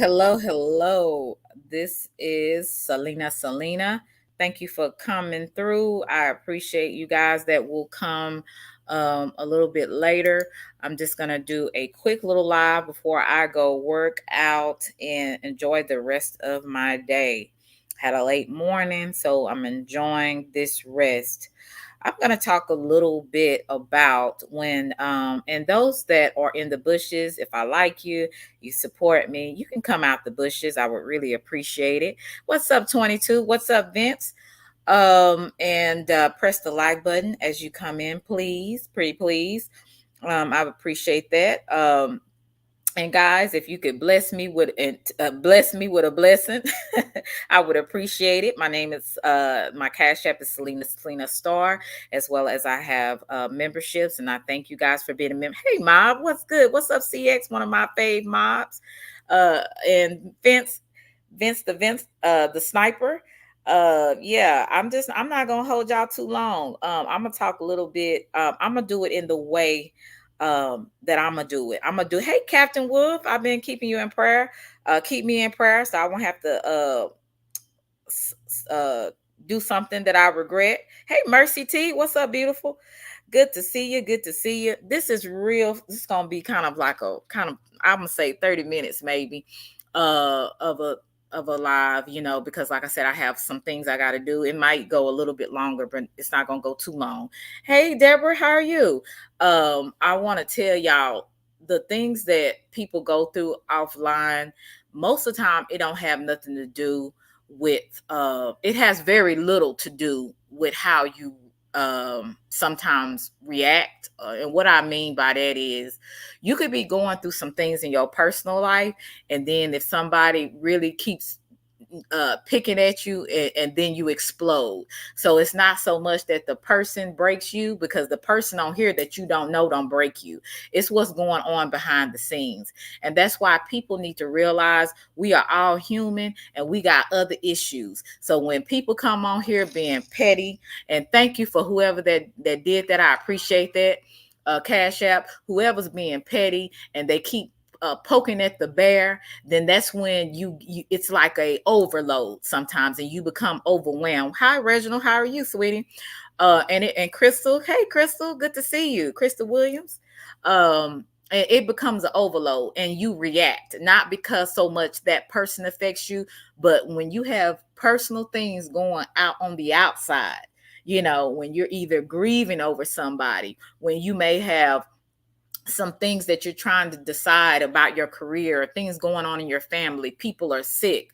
Hello. This is Selena. Thank you for coming through. I appreciate you guys that will come a little bit later. I'm just going to do a quick little live before I go work out and enjoy the rest of my day. Had a late morning, so I'm enjoying this rest. I'm going to talk a little bit about and those that are in the bushes, if I like you, you support me, you can come out the bushes. I would really appreciate it. What's up, 22? What's up, Vince? And Press the like button as you come in, please. Pretty please. I would appreciate that. And guys, if you could bless me with a blessing, I would appreciate it. My name is my cash app is Selena Star, as well as I have memberships, and I thank you guys for being a member. Hey, mob, what's good? What's up, CX? One of my fave mobs, and Vince, the sniper. Yeah, I'm not gonna hold y'all too long. I'm gonna talk a little bit. I'm gonna do it in the way that I'm gonna do it. I'm gonna do. Hey, Captain Wolf, I've been keeping you in prayer. Keep me in prayer, so I won't have to s- do something that I regret. Hey, Mercy T, what's up, beautiful? Good to see you. Good to see you. This is real. This is gonna be kind of like a kind of I'm gonna say 30 minutes maybe of a live, because like I said, I have some things I gotta do. It might go a little bit longer, but it's not gonna go too long. Hey Deborah, how are you? I want to tell y'all the things that people go through offline, most of the time it don't have nothing to do with it has very little to do with how you sometimes react. And what I mean by that is you could be going through some things in your personal life, and then if somebody really keeps picking at you, and then you explode. So it's not so much that the person breaks you, because the person on here that you don't know don't break you. It's what's going on behind the scenes. And that's why people need to realize we are all human and we got other issues. So when people come on here being petty, and thank you for whoever that did that, I appreciate that. Cash app, whoever's being petty and they keep poking at the bear, then that's when you it's like a overload sometimes, and you become overwhelmed. Hi Reginald, how are you, sweetie? And Crystal, hey Crystal, good to see you, Crystal Williams. And it becomes an overload, and you react not because so much that person affects you, but when you have personal things going out on the outside, when you're either grieving over somebody, when you may have some things that you're trying to decide about your career, things going on in your family, people are sick,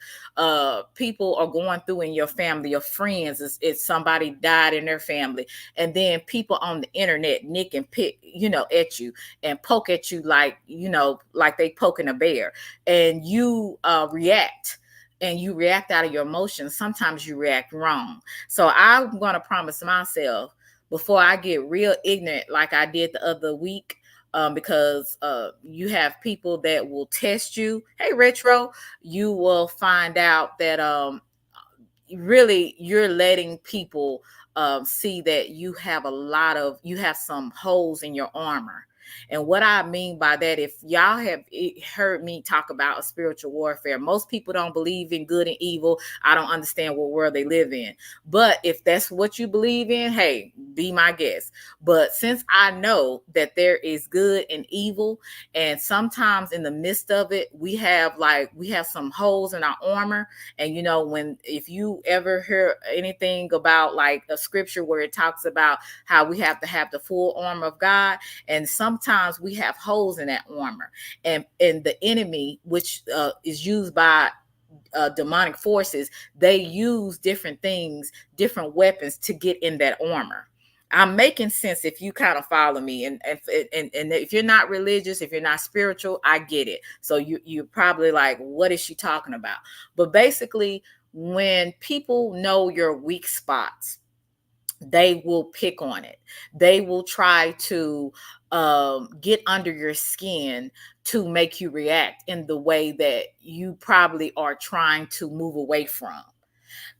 people are going through in your family, your friends, it's somebody died in their family, and then people on the internet nick and pick, at you and poke at you like they poking a bear, and you react, and you react out of your emotions. Sometimes you react wrong. So I'm going to promise myself, before I get real ignorant like I did the other week, because you have people that will test you. Hey, Retro, you will find out that really you're letting people see that you have some holes in your armor. And what I mean by that, if y'all have heard me talk about spiritual warfare, most people don't believe in good and evil. I don't understand what world they live in. But if that's what you believe in, hey, be my guest. But since I know that there is good and evil, and sometimes in the midst of it, we have some holes in our armor. And if you ever hear anything about like a scripture where it talks about how we have to have the full armor of God, and sometimes we have holes in that armor, and the enemy, which is used by demonic forces, they use different things, different weapons to get in that armor. I'm making sense if you kind of follow me, and if you're not religious, if you're not spiritual, I get it. So you're probably like, what is she talking about? But basically, when people know your weak spots, they will pick on it. They will try to get under your skin to make you react in the way that you probably are trying to move away from.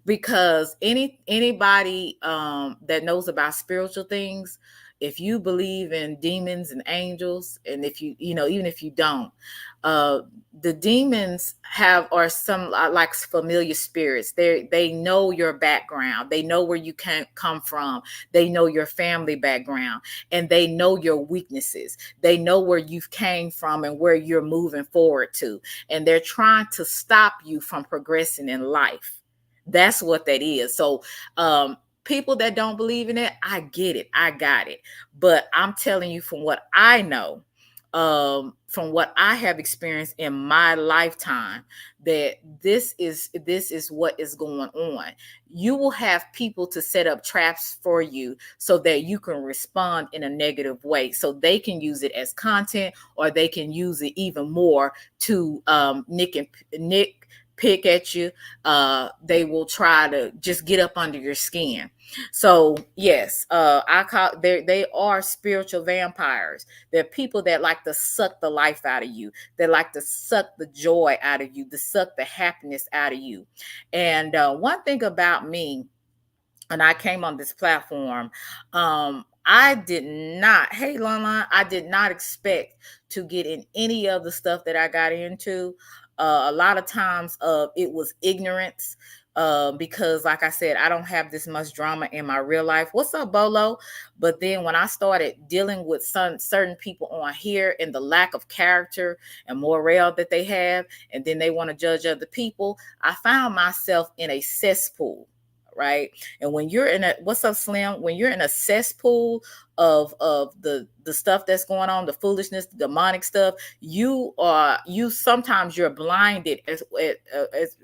Because anybody that knows about spiritual things, if you believe in demons and angels, and if even if you don't, uh the demons have are some like familiar spirits. They know your background, they know where you can come from, they know your family background, and they know your weaknesses, they know where you've came from and where you're moving forward to, and they're trying to stop you from progressing in life. That's what that is. So people that don't believe in it, I get it, I got it, but I'm telling you from what I know, from what I have experienced in my lifetime, that this is what is going on. You will have people to set up traps for you so that you can respond in a negative way, so they can use it as content, or they can use it even more to nick pick at you. They will try to just get up under your skin. So yes, I call they are spiritual vampires. They're people that like to suck the life out of you. They like to suck the joy out of you, to suck the happiness out of you. And one thing about me, and I came on this platform, I did not, hey Lana, I did not expect to get in any of the stuff that I got into. A lot of times it was ignorance. Because like I said, I don't have this much drama in my real life. What's up, Bolo? But then when I started dealing with some certain people on here and the lack of character and morale that they have, and then they want to judge other people, I found myself in a cesspool, right? And when you're in a, what's up, Slim? When you're in a cesspool of the stuff that's going on, the foolishness, the demonic stuff, you sometimes you're blinded as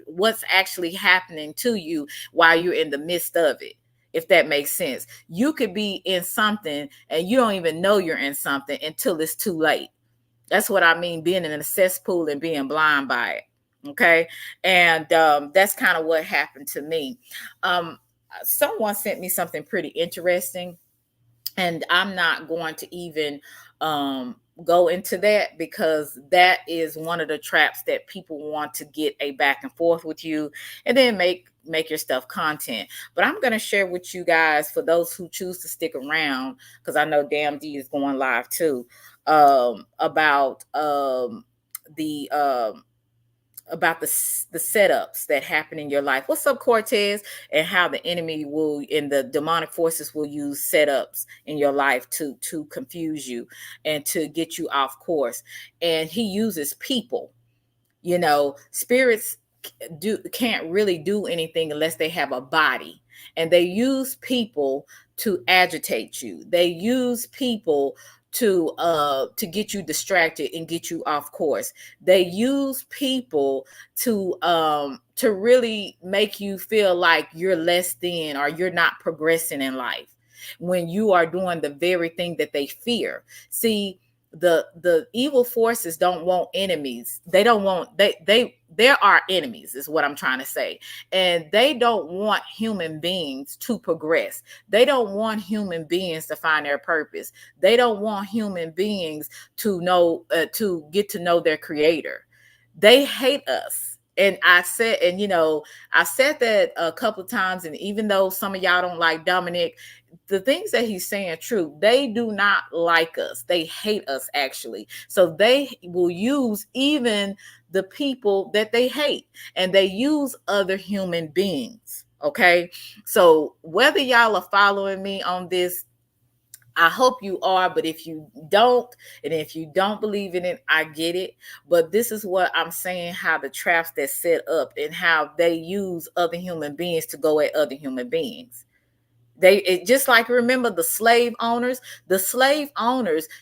what's actually happening to you while you're in the midst of it. If that makes sense, you could be in something and you don't even know you're in something until it's too late. That's what I mean, being in a cesspool and being blind by it. Okay. And that's kind of what happened to me. Someone sent me something pretty interesting, and I'm not going to even go into that, because that is one of the traps that people want to get a back and forth with you and then make your stuff content. But I'm going to share with you guys, for those who choose to stick around, because I know Damn D is going live too, about the the setups that happen in your life. What's up, Cortez? And how the enemy will, and the demonic forces will use setups in your life to confuse you and to get you off course. And he uses people. Spirits can't really do anything unless they have a body, and they use people to agitate you. They use people to get you distracted and get you off course. They use people to really make you feel like you're less than, or you're not progressing in life, when you are doing the very thing that they fear. See, the evil forces don't want enemies. They don't want, there are enemies, is what I'm trying to say. And they don't want human beings to progress. They don't want human beings to find their purpose. They don't want human beings to know, to get to know their creator. They hate us. And I said that a couple of times, and even though some of y'all don't like Dominic, the things that he's saying true. They do not like us. They hate us, actually. So they will use even the people that they hate, and they use other human beings. Okay. So whether y'all are following me on this, I hope you are, but if you don't, and if you don't believe in it, I get it. But this is what I'm saying, how the traps that set up and how they use other human beings to go at other human beings. Just like, remember the slave owners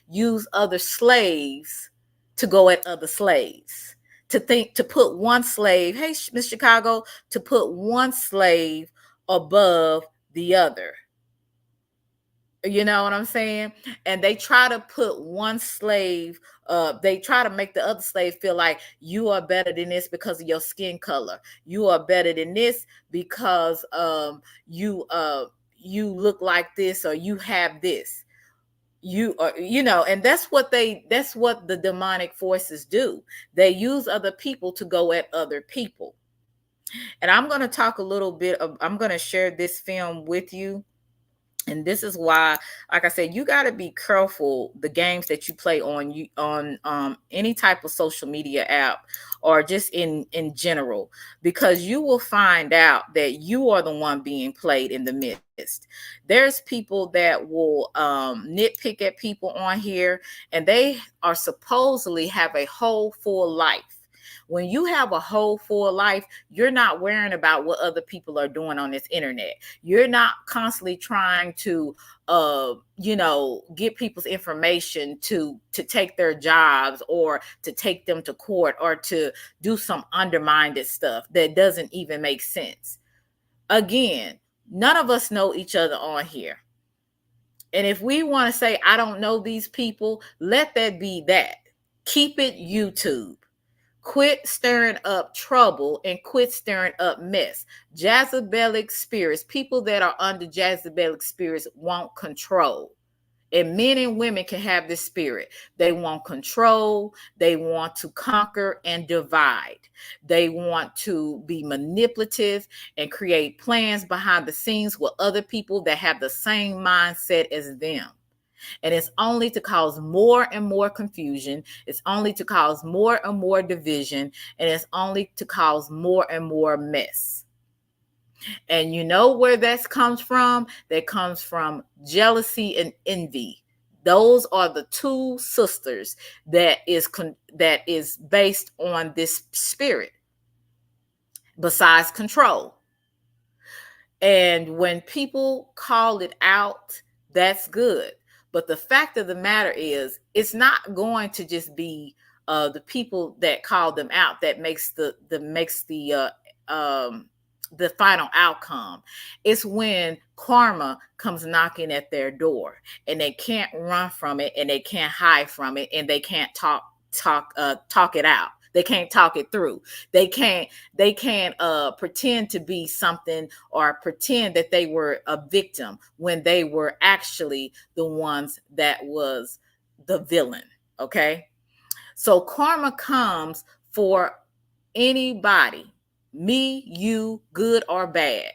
use other slaves to go at other slaves, to put one slave, hey, Miss Chicago, to put one slave above the other. You know what I'm saying? And they try to put one slave, they try to make the other slave feel like you are better than this because of your skin color. You are better than this because you look like this, or you have this. You are, and that's what the demonic forces do. They use other people to go at other people. And I'm going to talk a little bit I'm going to share this film with you. And this is why, like I said, you got to be careful the games that you play on any type of social media app, or just in general, because you will find out that you are the one being played in the midst. There's people that will nitpick at people on here, and they are supposedly have a whole full life. When you have a whole full life, you're not worrying about what other people are doing on this internet. You're not constantly trying to get people's information to take their jobs, or to take them to court, or to do some undermined stuff that doesn't even make sense. Again, none of us know each other on here. And if we want to say, I don't know these people, let that be that. Keep it YouTube. Quit stirring up trouble and quit stirring up mess. Jezebelic spirits, people that are under Jezebelic spirits, want control. And men and women can have this spirit. They want control. They want to conquer and divide. They want to be manipulative and create plans behind the scenes with other people that have the same mindset as them. And it's only to cause more and more confusion. It's only to cause more and more division. And it's only to cause more and more mess. And you know where that comes from? That comes from jealousy and envy. Those are the two sisters that is based on this spirit, besides control. And when people call it out, that's good. But the fact of the matter is, it's not going to just be the people that call them out that makes the final outcome. It's when karma comes knocking at their door, and they can't run from it, and they can't hide from it, and they can't talk it out. They can't talk it through. They can't pretend to be something, or pretend that they were a victim when they were actually the ones that was the villain. Okay. So karma comes for anybody, me, you, good or bad.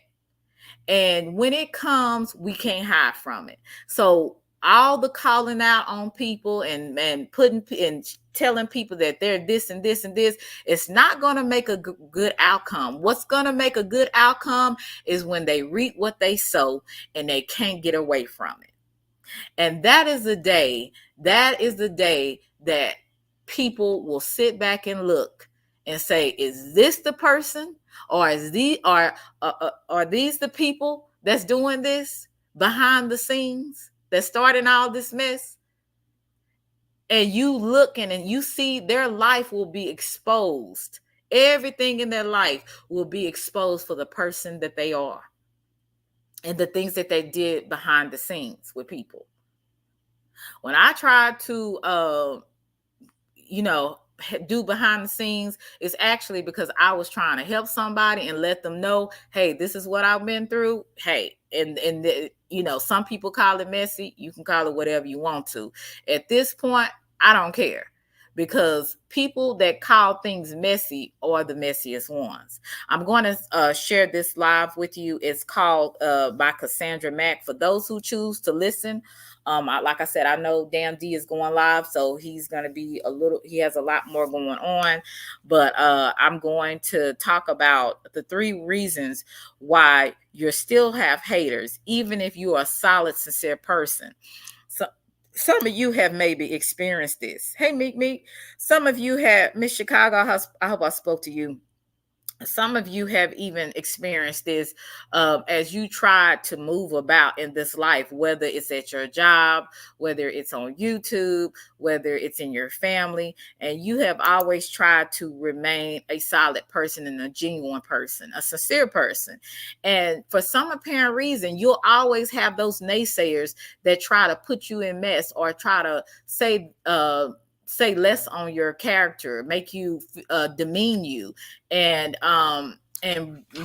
And when it comes, we can't hide from it. So all the calling out on people and putting and telling people that they're this and this and this, it's not going to make a good outcome. What's going to make a good outcome is when they reap what they sow, and they can't get away from it. And that is the day that people will sit back and look and say, is this the person, or are these the people that's doing this behind the scenes, that's starting all this mess? And you looking and you see their life will be exposed. Everything in their life will be exposed for the person that they are, and the things that they did behind the scenes with people. When I tried to do behind the scenes, it's actually because I was trying to help somebody and let them know, hey, this is what I've been through. Hey, some people call it messy. You can call it whatever you want to. At this point, I don't care, because people that call things messy are the messiest ones. I'm going to share this live with you. It's called by Cassandra Mack. For those who choose to listen, like I said, I know Dan D is going live, so he's going to be he has a lot more going on. But I'm going to talk about the 3 reasons why you still have haters, even if you are a solid, sincere person. So some of you have maybe experienced this. Hey, Meek. Some of you have, Miss Chicago, I hope I spoke to you. Some of you have even experienced this as you try to move about in this life, whether it's at your job, whether it's on YouTube, whether it's in your family, and you have always tried to remain a solid person and a genuine person, a sincere person. And for some apparent reason, you'll always have those naysayers that try to put you in mess, or try to say less on your character, make you demean you, and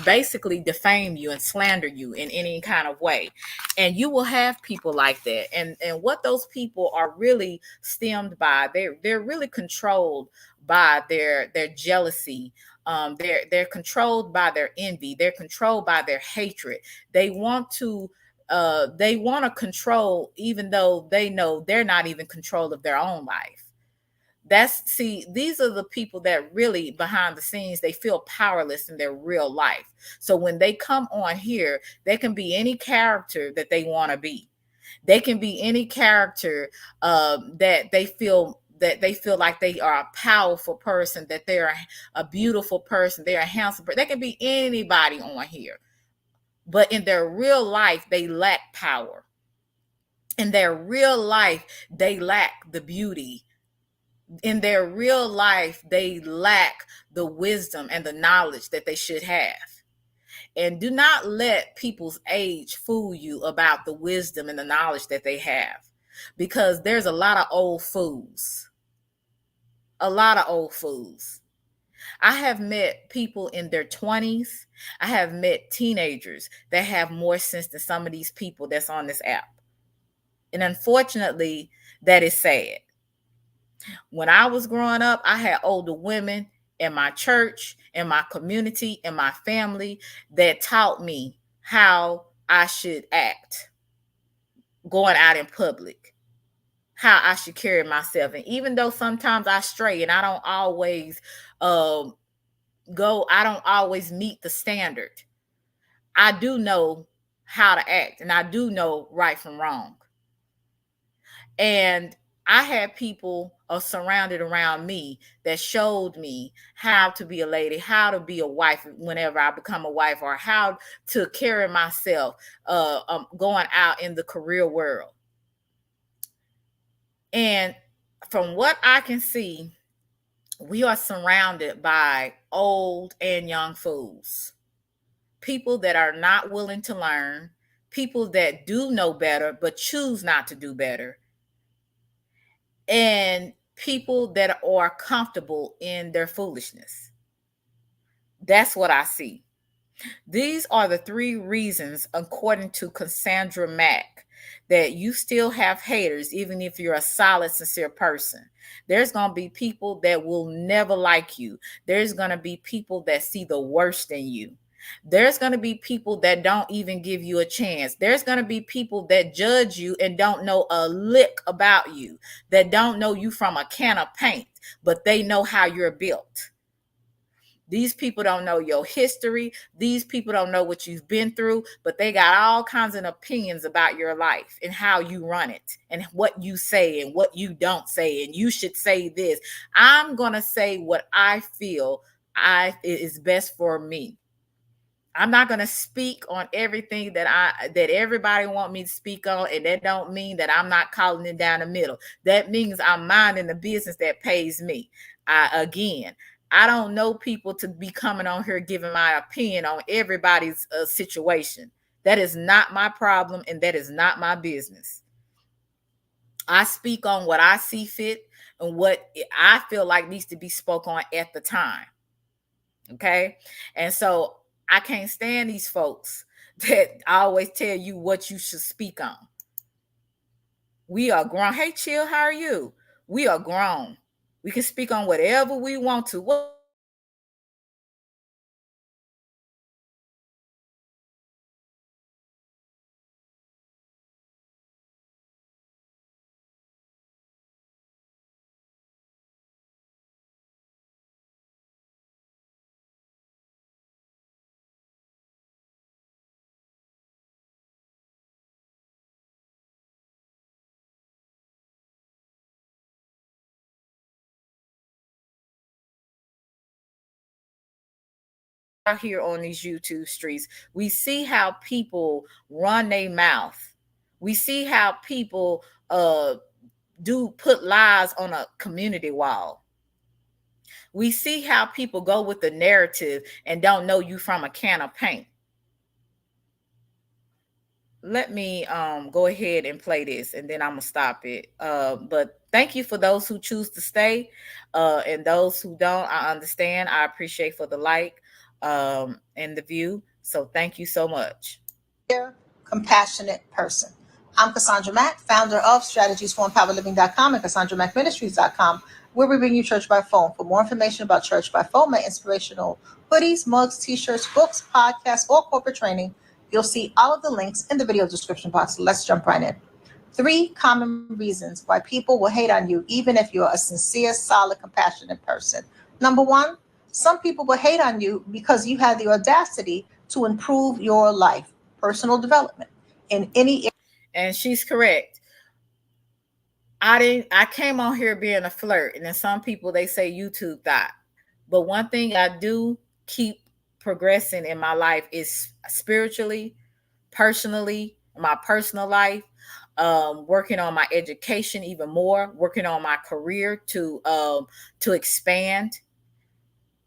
basically defame you and slander you in any kind of way. And you will have people like that. And what those people are really stemmed by, they're really controlled by their jealousy. They're controlled by their envy. They're controlled by their hatred. They want to They want to control, even though they know they're not even control of their own life. These are the people that really behind the scenes, they feel powerless in their real life. So when they come on here, they can be any character that they want to be. They can be any character that they feel like they are a powerful person, that they're a beautiful person, they're a handsome person. They can be anybody on here, but in their real life, they lack power. In their real life, they lack the beauty. In their real life, they lack the wisdom and the knowledge that they should have. And do not let people's age fool you about the wisdom and the knowledge that they have, because there's a lot of old fools. A lot of old fools. I have met people in their 20s. I have met teenagers that have more sense than some of these people that's on this app. And unfortunately, that is sad. When I was growing up, I had older women in my church, in my community, in my family that taught me how I should act going out in public, how I should carry myself. And even though sometimes I stray and I don't always I don't always meet the standard, I do know how to act, and I do know right from wrong. And I had people surrounded around me that showed me how to be a lady, how to be a wife whenever I become a wife, or how to carry myself going out in the career world. And from what I can see, we are surrounded by old and young fools, people that are not willing to learn, people that do know better but choose not to do better, and people that are comfortable in their foolishness. That's what I see. These are the 3 reasons, according to Cassandra Mack, that you still have haters, even if you're a solid, sincere person. There's going to be people that will never like you. There's going to be people that see the worst in you. There's going to be people that don't even give you a chance. There's going to be people that judge you and don't know a lick about you, that don't know you from a can of paint, but they know how you're built. These people don't know your history. These people don't know what you've been through, but they got all kinds of opinions about your life and how you run it and what you say and what you don't say. And you should say this. I'm going to say what I feel is best for me. I'm not going to speak on everything that everybody want me to speak on, and that don't mean that I'm not calling it down the middle. That means I'm minding the business that pays me. Again, I don't know people to be coming on here giving my opinion on everybody's situation. That is not my problem, and that is not my business. I speak on what I see fit and what I feel like needs to be spoken on at the time. Okay? And so I can't stand these folks that always tell you what you should speak on. We are grown. Hey, Chill, how are you? We are grown. We can speak on whatever we want to. What out here on these YouTube streets, we see how people run their mouth. We see how people do put lies on a community wall. We see how people go with the narrative and don't know you from a can of paint. Let me go ahead and play this, and then I'm gonna stop it. But thank you for those who choose to stay, and those who don't, I understand. I appreciate for the like and the view. So thank you so much. Compassionate person. I'm Cassandra Mack, founder of strategiesforempoweredliving.com and CassandraMackMinistries.com, where we bring you church by phone. For more information about church by phone, my inspirational hoodies, mugs, t-shirts, books, podcasts, or corporate training, You'll see all of the links in the video description box. Let's jump right in. 3 common reasons why people will hate on you, even if you're a sincere, solid, compassionate person. Number one, some people will hate on you because you have the audacity to improve your life, personal development in any. And she's correct. I came on here being a flirt, and then some people they say YouTube thought. But one thing I do keep progressing in my life is spiritually, personally, my personal life, working on my education even more, working on my career to expand,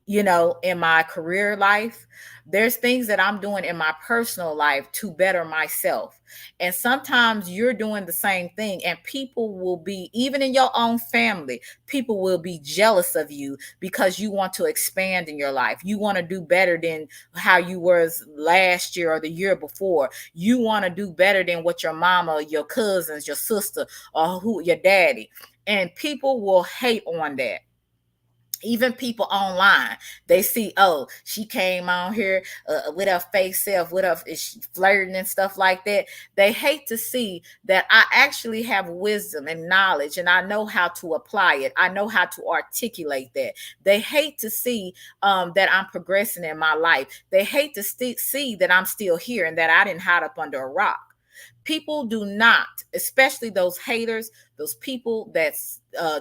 in my career life. There's things that I'm doing in my personal life to better myself. And sometimes you're doing the same thing, and people will be, even in your own family, people will be jealous of you because you want to expand in your life. You want to do better than how you was last year or the year before. You want to do better than what your mama, your cousins, your sister, or your daddy. And people will hate on that. Even people online, they see, oh, she came on here with her fake self, with her flirting and stuff like that. They hate to see that I actually have wisdom and knowledge, and I know how to apply it. I know how to articulate that. They hate to see that I'm progressing in my life. They hate to see that I'm still here and that I didn't hide up under a rock. People do not, especially those haters, those people that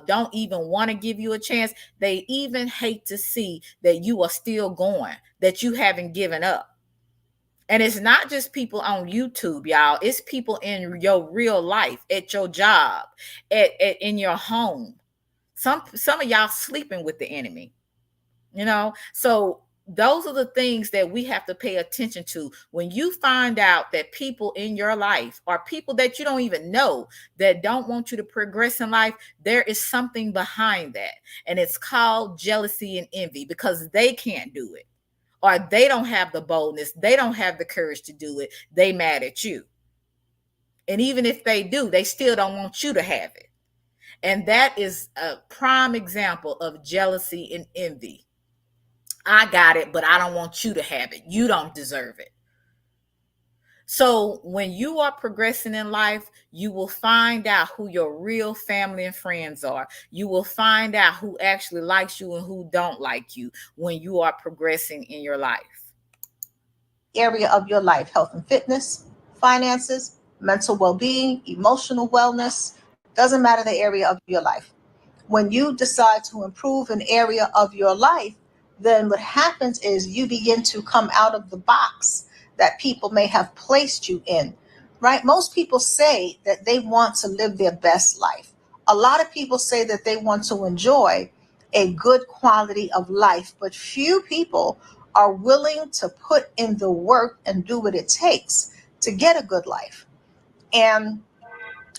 don't even want to give you a chance. They even hate to see that you are still going, that you haven't given up. And it's not just people on YouTube, y'all. It's people in your real life, at your job, in your home. Some of y'all sleeping with the enemy. So those are the things that we have to pay attention to. When you find out that people in your life are people that you don't even know, that don't want you to progress in life, there is something behind that, and it's called jealousy and envy, because they can't do it, or they don't have the boldness, they don't have the courage to do it. They mad at you, and even if they do, they still don't want you to have it. And that is a prime example of jealousy and envy. I got it, but I don't want you to have it. You don't deserve it. So when you are progressing in life, you will find out who your real family and friends are. You will find out who actually likes you and who don't like you when you are progressing in your life. Area of your life: health and fitness, finances, mental well being, emotional wellness. Doesn't matter the area of your life. When you decide to improve an area of your life, then what happens is you begin to come out of the box that people may have placed you in, right? Most people say that they want to live their best life. A lot of people say that they want to enjoy a good quality of life, but few people are willing to put in the work and do what it takes to get a good life. And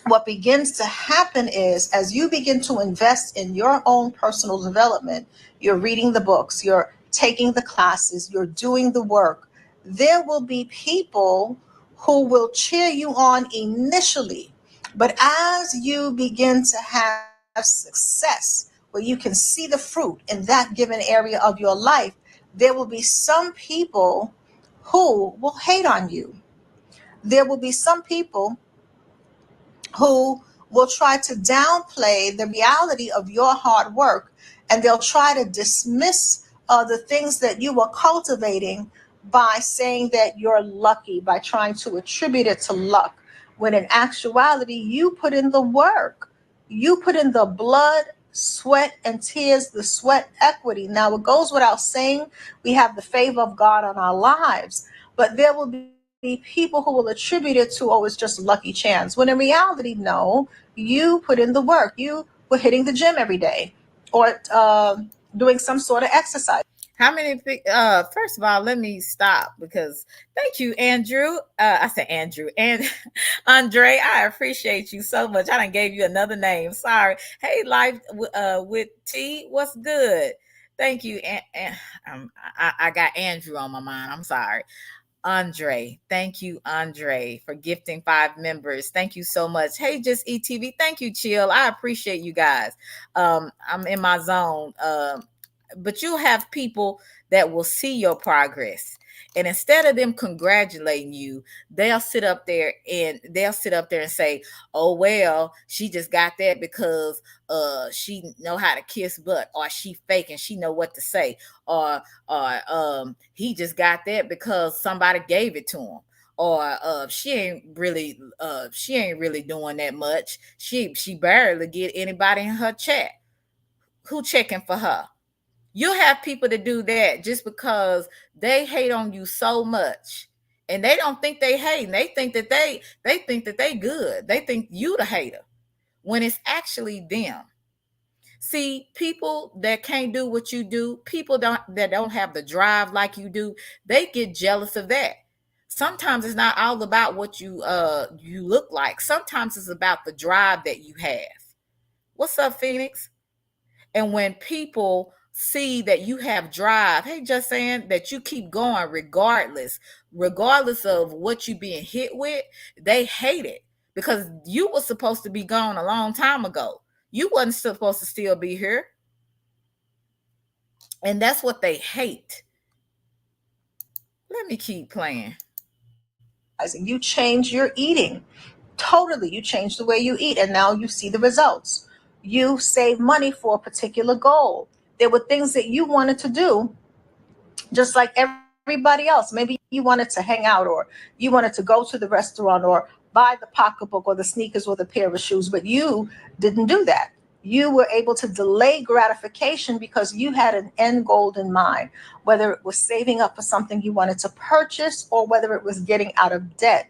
what begins to happen is, as you begin to invest in your own personal development, you're reading the books, you're taking the classes, you're doing the work, there will be people who will cheer you on initially. But as you begin to have success, where you can see the fruit in that given area of your life, there will be some people who will hate on you. There will be some people who will try to downplay the reality of your hard work, and they'll try to dismiss the things that you are cultivating by saying that you're lucky, by trying to attribute it to luck, when in actuality you put in the work, you put in the blood, sweat and tears, the sweat equity. Now it goes without saying, we have the favor of God on our lives, but there will be people who will attribute it to, oh, it's just lucky chance. When in reality, no, you put in the work. You were hitting the gym every day, or doing some sort of exercise. How many? First of all, let me stop because thank you, Andrew. I said Andrew and Andre. I appreciate you so much. I done gave you another name. Sorry. Hey, life with T. What's good? Thank you. I got Andrew on my mind. I'm sorry. Andre. Thank you, Andre, for gifting 5 members. Thank you so much. Hey, just ETV. Thank you, Chill. I appreciate you guys. I'm in my zone. But you'll have people that will see your progress. And instead of them congratulating you, they'll sit up there and say, "Oh well, she just got that because she know how to kiss butt, or she fake and she know what to say, or he just got that because somebody gave it to him." Or she ain't really doing that much. She barely get anybody in her chat who checking for her. You have people that do that just because they hate on you so much, and they don't think they hate. They think that they good. They think you the hater when it's actually them. See, people that can't do what you do, people don't have the drive like you do, they get jealous of that. Sometimes it's not all about what you look like. Sometimes it's about the drive that you have. What's up, Phoenix? And when people see that you have drive, hey, just saying that you keep going regardless of what you being hit with, they hate it because you were supposed to be gone a long time ago. You wasn't supposed to still be here. And that's what they hate. Let me keep playing. You change your eating totally. You change the way you eat, and now you see the results. You save money for a particular goal. There were things that you wanted to do just like everybody else. Maybe you wanted to hang out, or you wanted to go to the restaurant, or buy the pocketbook or the sneakers or the pair of shoes, but you didn't do that. You were able to delay gratification because you had an end goal in mind, whether it was saving up for something you wanted to purchase or whether it was getting out of debt.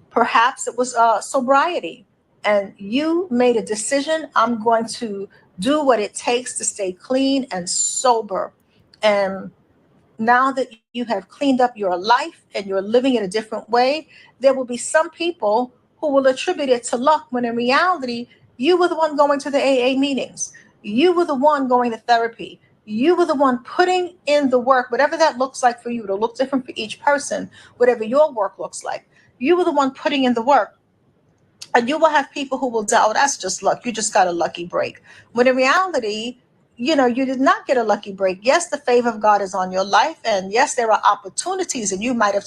Perhaps it was sobriety, and you made a decision: I'm going to do what it takes to stay clean and sober. And now that you have cleaned up your life and you're living in a different way, there will be some people who will attribute it to luck when in reality, you were the one going to the AA meetings. You were the one going to therapy. You were the one putting in the work, whatever that looks like for you. It'll look different for each person, whatever your work looks like. You were the one putting in the work. And you will have people who will say, oh, that's just luck. You just got a lucky break. When in reality, you did not get a lucky break. Yes, the favor of God is on your life. And yes, there are opportunities, and you might have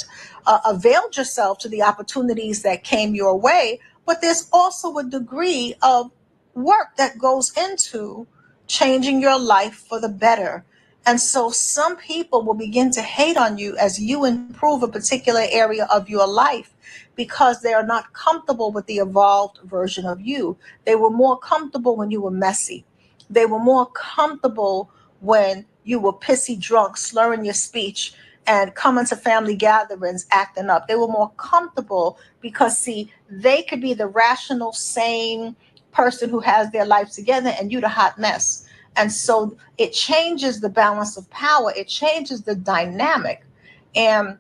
availed yourself to the opportunities that came your way. But there's also a degree of work that goes into changing your life for the better. And so some people will begin to hate on you as you improve a particular area of your life because they are not comfortable with the evolved version of you. They were more comfortable when you were messy. They were more comfortable when you were pissy drunk, slurring your speech, and coming to family gatherings acting up. They were more comfortable because, see, they could be the rational, sane person who has their life together, and you the hot mess. And so it changes the balance of power, it changes the dynamic. And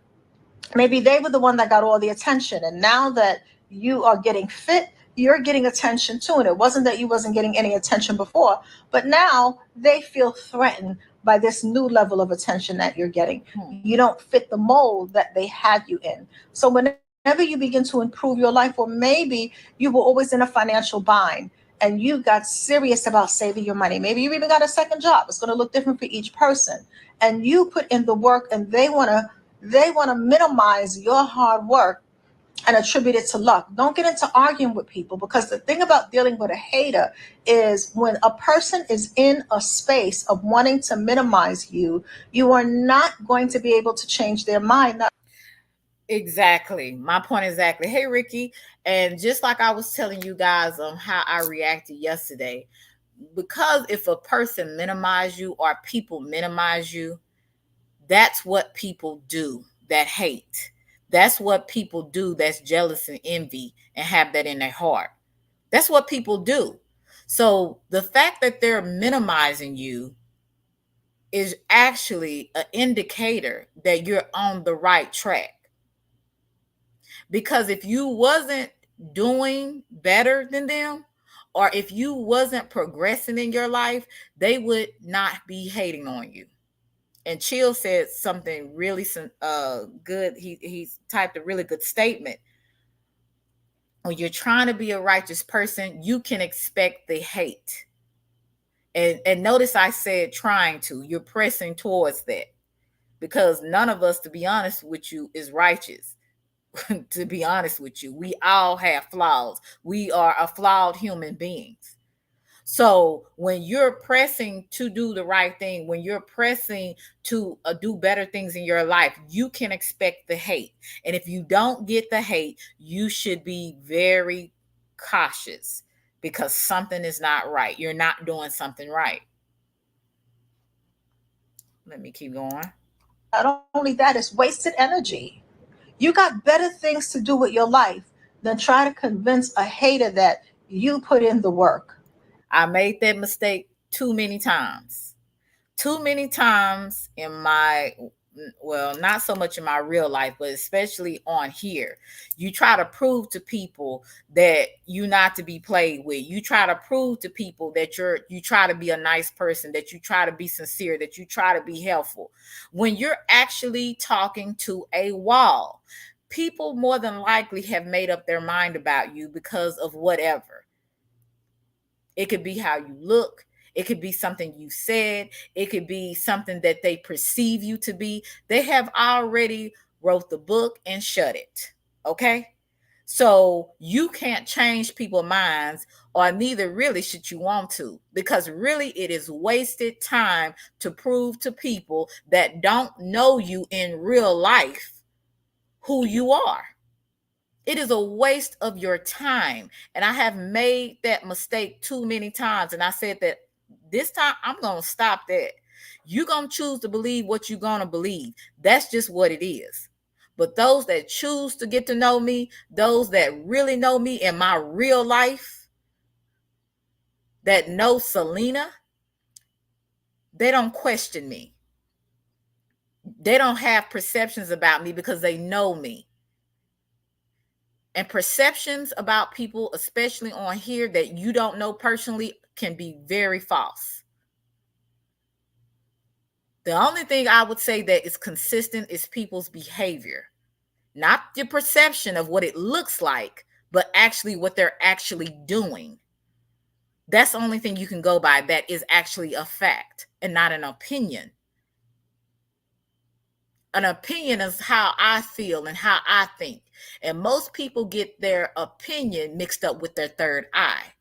maybe they were the one that got all the attention, and now that you are getting fit, you're getting attention too. And it wasn't that you wasn't getting any attention before, but now they feel threatened by this new level of attention that you're getting. Hmm. You don't fit the mold that they had you in. So whenever you begin to improve your life, or maybe you were always in a financial bind and you got serious about saving your money, maybe you even got a second job. It's going to look different for each person, and you put in the work, and they want to minimize your hard work and attribute it to luck. Don't get into arguing with people, because the thing about dealing with a hater is when a person is in a space of wanting to minimize you, you are not going to be able to change their mind. Exactly. My point exactly. Hey Ricky, and just like I was telling you guys on how I reacted yesterday, because if a person minimize you or people minimize you, that's what people do that hate. That's what people do that's jealous and envy and have that in their heart. That's what people do. So the fact that they're minimizing you is actually an indicator that you're on the right track. Because if you wasn't doing better than them, or if you wasn't progressing in your life, they would not be hating on you. And Chill said something really good. He's typed a really good statement. When you're trying to be a righteous person, you can expect the hate. And notice I said trying to. You're pressing towards that because none of us, to be honest with you, is righteous. To be honest with you, we all have flaws. We are a flawed human beings. So when you're pressing to do the right thing, when you're pressing to do better things in your life, you can expect the hate. And if you don't get the hate, you should be very cautious, because something is not right. You're not doing something right. Let me keep going. Not only that, it's wasted energy. You got better things to do with your life than try to convince a hater that you put in the work. I made that mistake too many times. Too many times in my, well, not so much in my real life, but especially on here. You try to prove to people that you're not to be played with. You try to prove to people that you try to be a nice person, that you try to be sincere, that you try to be helpful, when you're actually talking to a wall. People more than likely have made up their mind about you because of whatever. It could be how you look. It could be something you said. It could be something that they perceive you to be. They have already wrote the book and shut it. Okay? So you can't change people's minds, or neither really should you want to, because really it is wasted time to prove to people that don't know you in real life who you are. It is a waste of your time. And I have made that mistake too many times. And I said that this time I'm going to stop that. You're going to choose to believe what you're going to believe. That's just what it is. But those that choose to get to know me, those that really know me in my real life, that know Selena, they don't question me. They don't have perceptions about me because they know me. And perceptions about people, especially on here that you don't know personally, can be very false. The only thing I would say that is consistent is people's behavior, not the perception of what it looks like, but actually what they're actually doing. That's the only thing you can go by that is actually a fact and not an opinion. An opinion is how I feel and how I think. And most people get their opinion mixed up with their third eye,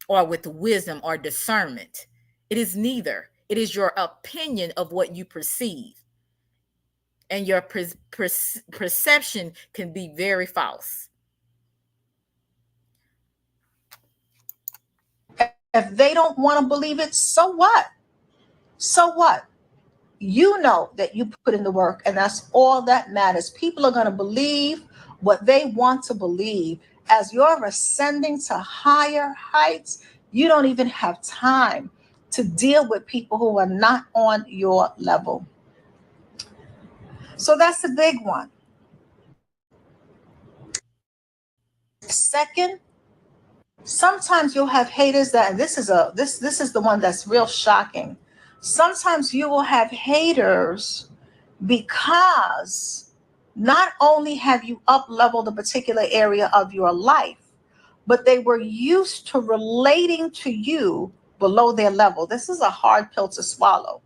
or with wisdom or discernment. It is neither. It is your opinion of what you perceive. And your perception can be very false. If they don't want to believe it, so what? So what? You know that you put in the work, and that's all that matters. People are going to believe what they want to believe. As you're ascending to higher heights, you don't even have time to deal with people who are not on your level. So that's a big one. Second, sometimes you'll have haters that, and this is the one that's real shocking. Sometimes you will have haters because not only have you up leveled a particular area of your life, but they were used to relating to you below their level. This is a hard pill to swallow.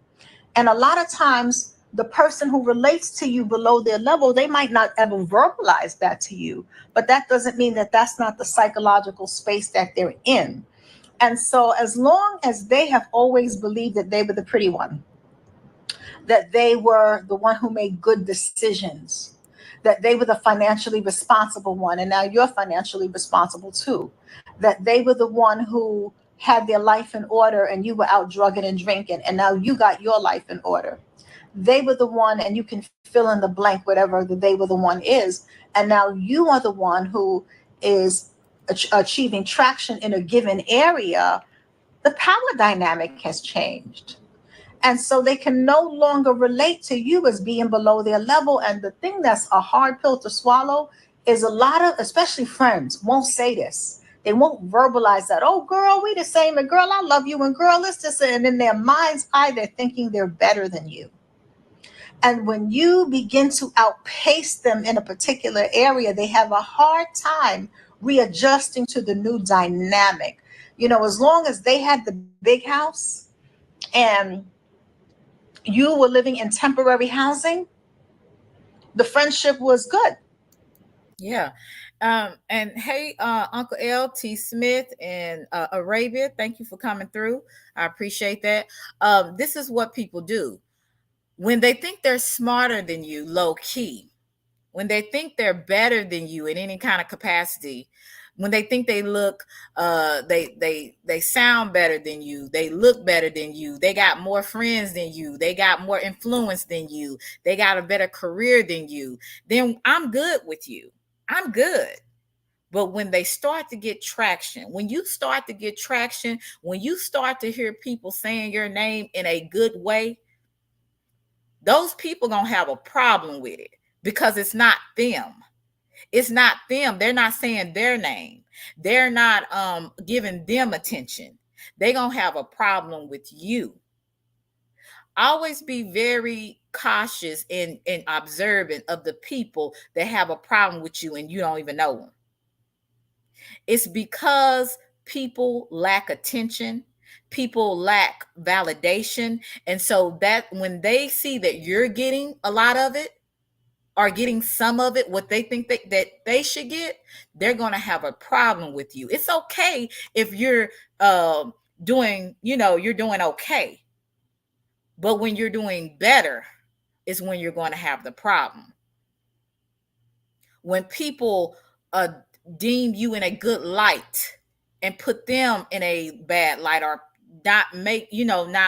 And a lot of times, the person who relates to you below their level, they might not ever verbalize that to you, but that doesn't mean that that's not the psychological space that they're in. And so, as long as they have always believed that they were the pretty one, that they were the one who made good decisions, that they were the financially responsible one, and now you're financially responsible too, that they were the one who had their life in order and you were out drugging and drinking, and now you got your life in order. They were the one, and you can fill in the blank, whatever the they were the one is, and now you are the one who is achieving traction in a given area. The power dynamic has changed. And so they can no longer relate to you as being below their level. And the thing that's a hard pill to swallow is a lot of, especially friends, won't say this. They won't verbalize that. Oh, girl, we the same. And girl, I love you. And girl, it's just, and in their mind's eye, they're thinking they're better than you. And when you begin to outpace them in a particular area, they have a hard time readjusting to the new dynamic. As long as they had the big house and you were living in temporary housing, the friendship was good. Yeah. And hey, Uncle L.T. Smith in Arabia, thank you for coming through. I appreciate that. This is what people do when they think they're smarter than you, low key, when they think they're better than you in any kind of capacity, when they think they look they sound better than you, they look better than you, they got more friends than you, they got more influence than you, they got a better career than you, then I'm good with you. I'm good. But when they start to get traction, when you start to get traction, when you start to hear people saying your name in a good way, those people gonna have a problem with it because it's not them. It's not them. They're not saying their name. They're not giving them attention. They're gonna have a problem with you. Always be very cautious and observant of the people that have a problem with you and you don't even know them. It's because people lack attention, people lack validation, and so that when they see that you're getting a lot of it, are getting some of it, what they think that they should get, they're going to have a problem with you. It's okay if you're doing, you're doing okay. But when you're doing better is when you're going to have the problem. When people uh, deem you in a good light and put them in a bad light, or not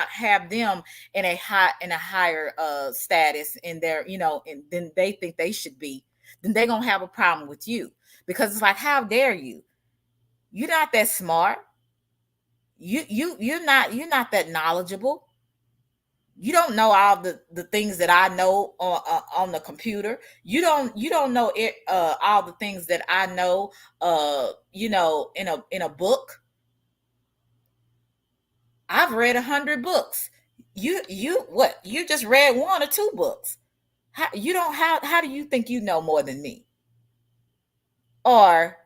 have them in a higher status in their, and then they think they should be, then they're gonna have a problem with you, because it's like, how dare you? You're not that smart. You're not that knowledgeable. You don't know all the things that I know on the computer. You don't know it, all the things that I know, in a book. I've read 100 books. You just read one or two books. How do you think you know more than me? Or,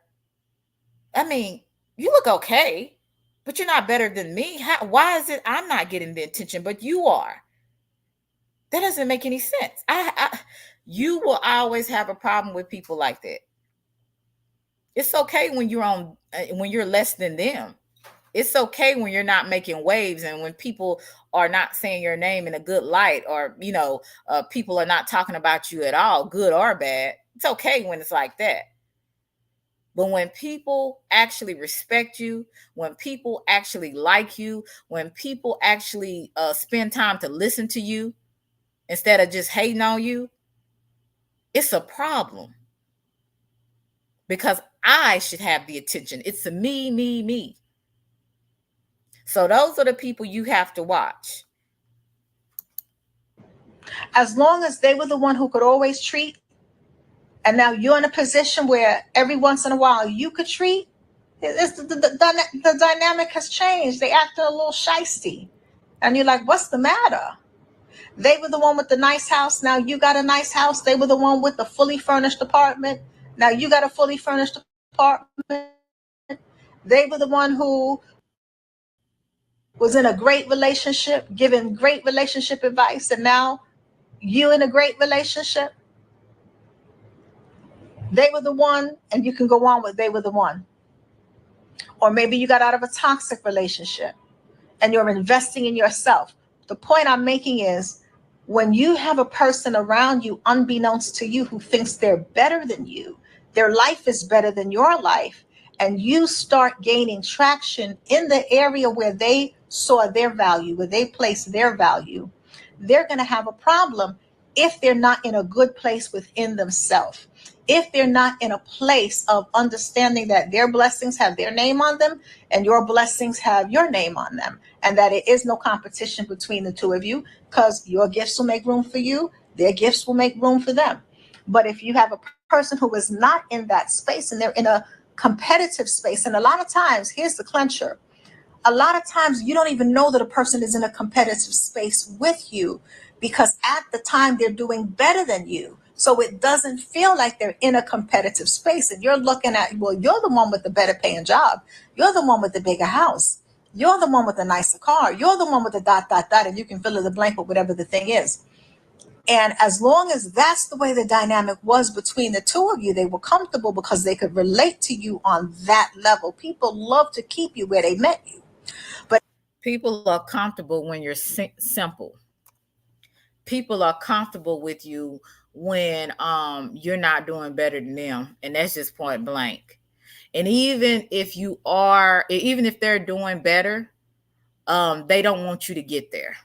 I mean, you look okay, but you're not better than me. Why is it I'm not getting the attention, but you are? That doesn't make any sense. You will always have a problem with people like that. It's okay when you're less than them. It's okay when you're not making waves, and when people are not saying your name in a good light, or people are not talking about you at all, good or bad. It's okay when it's like that. But when people actually respect you, when people actually like you, when people actually spend time to listen to you instead of just hating on you, it's a problem, because I should have the attention. It's a me, me, me. So those are the people you have to watch. As long as they were the one who could always treat, and now you're in a position where every once in a while you could treat, the dynamic has changed. They acted a little shisty. And you're like, what's the matter? They were the one with the nice house. Now you got a nice house. They were the one with the fully furnished apartment. Now you got a fully furnished apartment. They were the one who was in a great relationship, giving great relationship advice. And now you in a great relationship. They were the one, and you can go on with they were the one. Or maybe you got out of a toxic relationship and you're investing in yourself. The point I'm making is, when you have a person around you, unbeknownst to you, who thinks they're better than you, their life is better than your life, and you start gaining traction in the area where they saw their value, where they placed their value, they're going to have a problem if they're not in a good place within themselves. If they're not in a place of understanding that their blessings have their name on them and your blessings have your name on them, and that it is no competition between the two of you, because your gifts will make room for you, their gifts will make room for them. But if you have a person who is not in that space and they're in a competitive space, and a lot of times, here's the clincher, a lot of times you don't even know that a person is in a competitive space with you, because at the time they're doing better than you. So it doesn't feel like they're in a competitive space. And you're looking at, well, you're the one with the better paying job. You're the one with the bigger house. You're the one with the nicer car. You're the one with the dot, dot, dot, and you can fill in the blank with whatever the thing is. And as long as that's the way the dynamic was between the two of you, they were comfortable because they could relate to you on that level. People love to keep you where they met you. But People are comfortable when you're simple. People are comfortable with you when you're not doing better than them, and that's just point blank. And even if they're doing better, they don't want you to get there.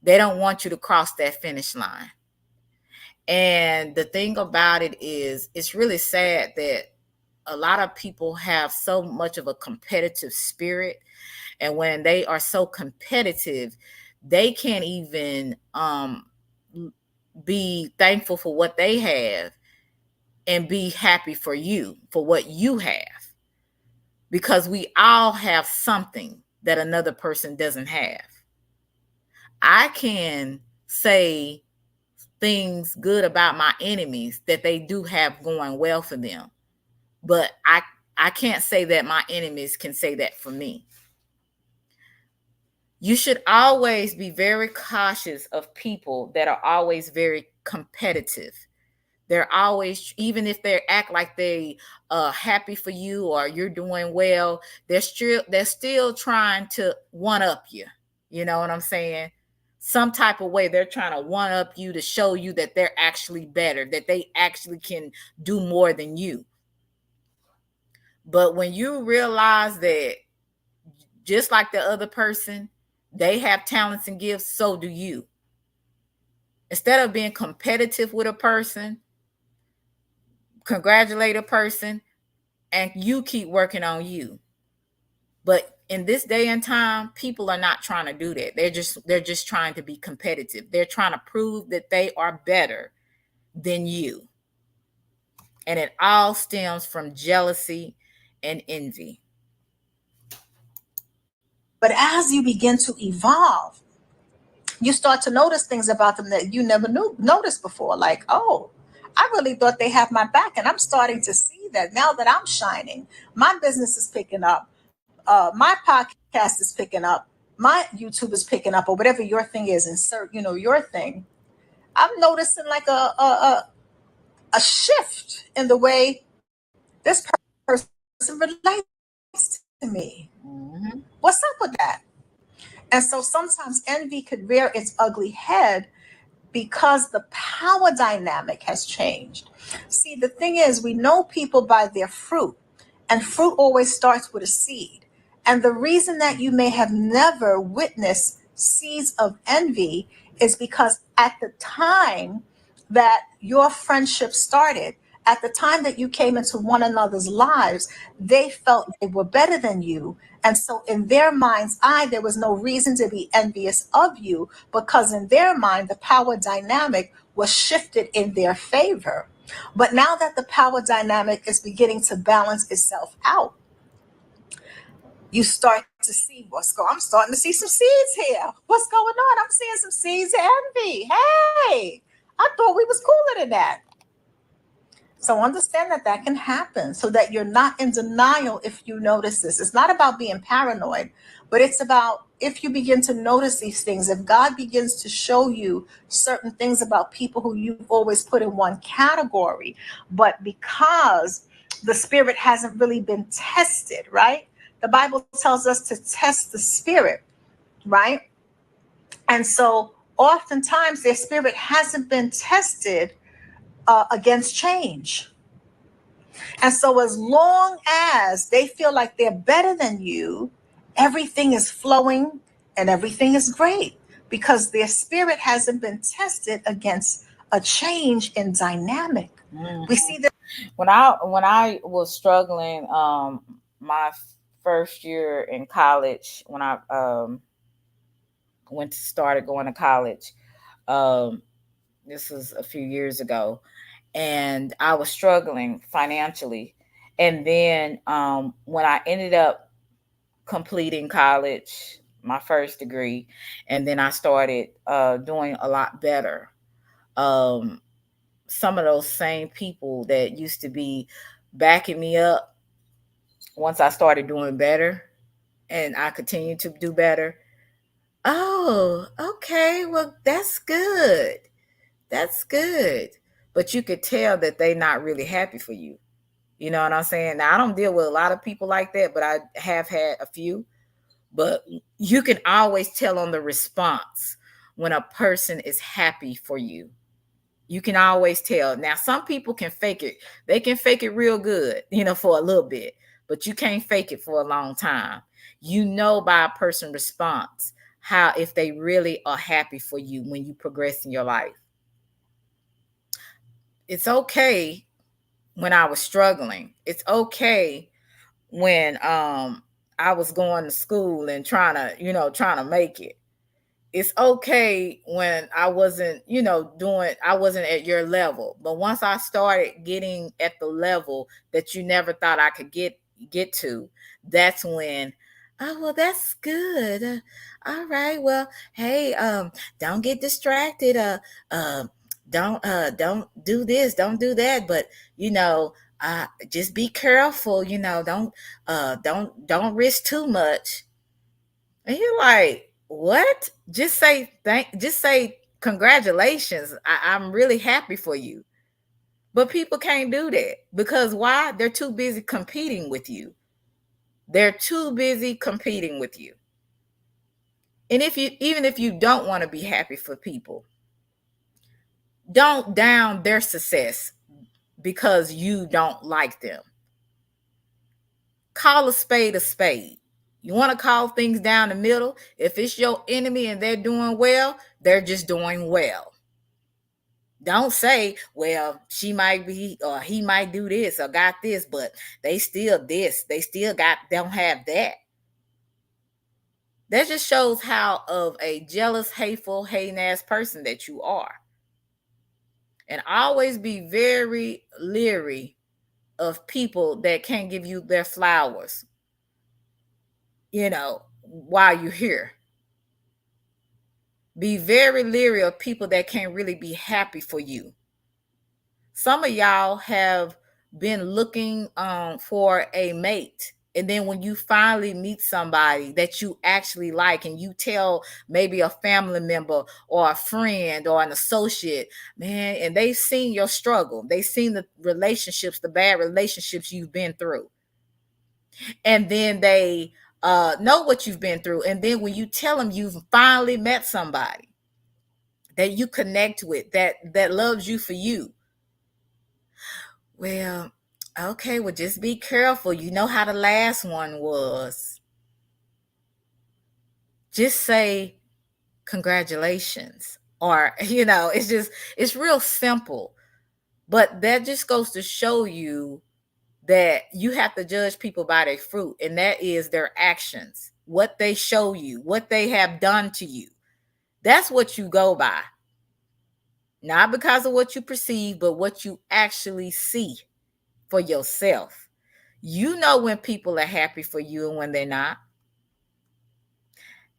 They don't want you to cross that finish line. And the thing about it is, it's really sad that a lot of people have so much of a competitive spirit. And when they are so competitive, they can't even be thankful for what they have and be happy for you, for what you have. Because we all have something that another person doesn't have. I can say things good about my enemies that they do have going well for them. But I can't say that my enemies can say that for me. You should always be very cautious of people that are always very competitive. They're always, even if they act like they happy for you or you're doing well, they're still trying to one up you. You know what I'm saying? Some type of way they're trying to one up you to show you that they're actually better, that they actually can do more than you. But when you realize that just like the other person, they have talents and gifts, so do you. Instead of being competitive with a person, congratulate a person and you keep working on you. But in this day and time, people are not trying to do that. They're just trying to be competitive. They're trying to prove that they are better than you. And it all stems from jealousy and envy. as you begin to evolve, you start to notice things about them that you never knew noticed before. Like, oh, I really thought they have my back, and I'm starting to see that now that I'm shining. My business is picking up. My podcast is picking up. My YouTube is picking up, or whatever your thing is. Insert, your thing. I'm noticing like a shift in the way this person relates to me. What's up with that? And so sometimes envy could rear its ugly head because the power dynamic has changed. See, the thing is, we know people by their fruit, and fruit always starts with a seed. And the reason that you may have never witnessed seeds of envy is because at the time that your friendship started, at the time that you came into one another's lives, they felt they were better than you. And so, in their mind's eye, there was no reason to be envious of you because, in their mind, the power dynamic was shifted in their favor. But now that the power dynamic is beginning to balance itself out, you start to see what's going. I'm starting to see some seeds here. What's going on? I'm seeing some seeds of envy. Hey, I thought we was cooler than that. So understand that that can happen so that you're not in denial if you notice this. It's not about being paranoid, but it's about if you begin to notice these things, if God begins to show you certain things about people who you've always put in one category, but because the spirit hasn't really been tested, right? The Bible tells us to test the spirit, right? And so oftentimes their spirit hasn't been tested against change. And so, as long as they feel like they're better than you, everything is flowing and everything is great because their spirit hasn't been tested against a change in dynamic. We Mhm. see that. When I was struggling, my first year in college, when I started going to college, um, this was a few years ago, and I was struggling financially. And then when I ended up completing college, my first degree, and then I started doing a lot better. Um, some of those same people that used to be backing me up, once I started doing better, and I continue to do better. Oh, okay. Well, that's good. That's good. But you could tell that they're not really happy for you. You know what I'm saying? Now, I don't deal with a lot of people like that, but I have had a few. But you can always tell on the response when a person is happy for you. You can always tell. Now, some people can fake it. They can fake it real good, for a little bit, but you can't fake it for a long time. You know by a person response how if they really are happy for you when you progress in your life. It's okay when I was struggling. It's okay when I was going to school and trying to make it. It's okay when I wasn't, I wasn't at your level. But once I started getting at the level that you never thought I could get to, that's when, oh well, that's good. All right, well, hey, don't get distracted. Uh, don't do this, don't do that. But you know, just be careful. Don't risk too much. And you're like, what? Just say congratulations. I'm really happy for you. But people can't do that because why? They're too busy competing with you. They're too busy competing with you. And even if you don't want to be happy for people, don't down their success because you don't like them. Call a spade a spade. You want to call things down the middle? If it's your enemy and they're doing well, they're just doing well. Don't say, well, she might be or he might do this or got this, but they still this. They still don't have that. That just shows how of a jealous, hateful, hating ass person that you are. And always be very leery of people that can't give you their flowers, while you're here. Be very leery of people that can't really be happy for you. Some of y'all have been looking for a mate. And then when you finally meet somebody that you actually like and you tell maybe a family member or a friend or an associate, man, and they've seen your struggle. They've seen the relationships, the bad relationships you've been through. And then they know what you've been through. And then when you tell them you've finally met somebody that you connect with, that loves you for you, well, okay, well, just be careful. You know how the last one was. Just say congratulations. Or, it's real simple. But that just goes to show you that you have to judge people by their fruit, and that is their actions, what they show you, what they have done to you. That's what you go by. Not because of what you perceive, but what you actually see for yourself. You know when people are happy for you and when they're not.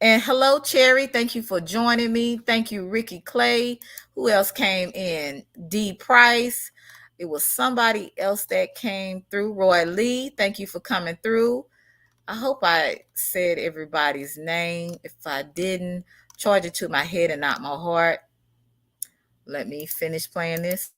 And hello, Cherry. Thank you for joining me. Thank you, Ricky Clay. Who else came in? D. Price. It was somebody else that came through. Roy Lee. Thank you for coming through. I hope I said everybody's name. If I didn't, charge it to my head and not my heart. Let me finish playing this.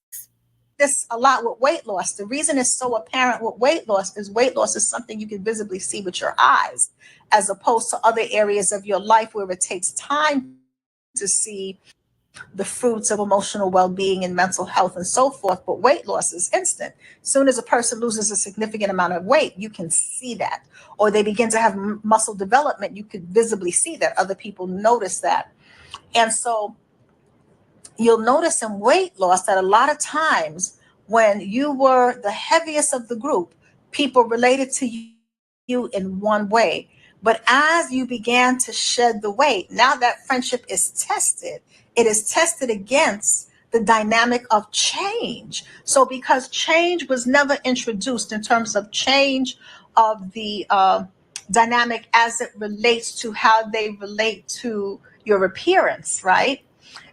This a lot with weight loss. The reason it's so apparent with weight loss is something you can visibly see with your eyes, as opposed to other areas of your life where it takes time to see the fruits of emotional well-being and mental health and so forth. But weight loss is instant. As soon as a person loses a significant amount of weight, you can see that. Or they begin to have muscle development, you could visibly see that. Other people notice that. And so you'll notice in weight loss that a lot of times when you were the heaviest of the group, people related to you in one way. But as you began to shed the weight, now that friendship is tested, it is tested against the dynamic of change. So because change was never introduced in terms of change of the dynamic as it relates to how they relate to your appearance, right?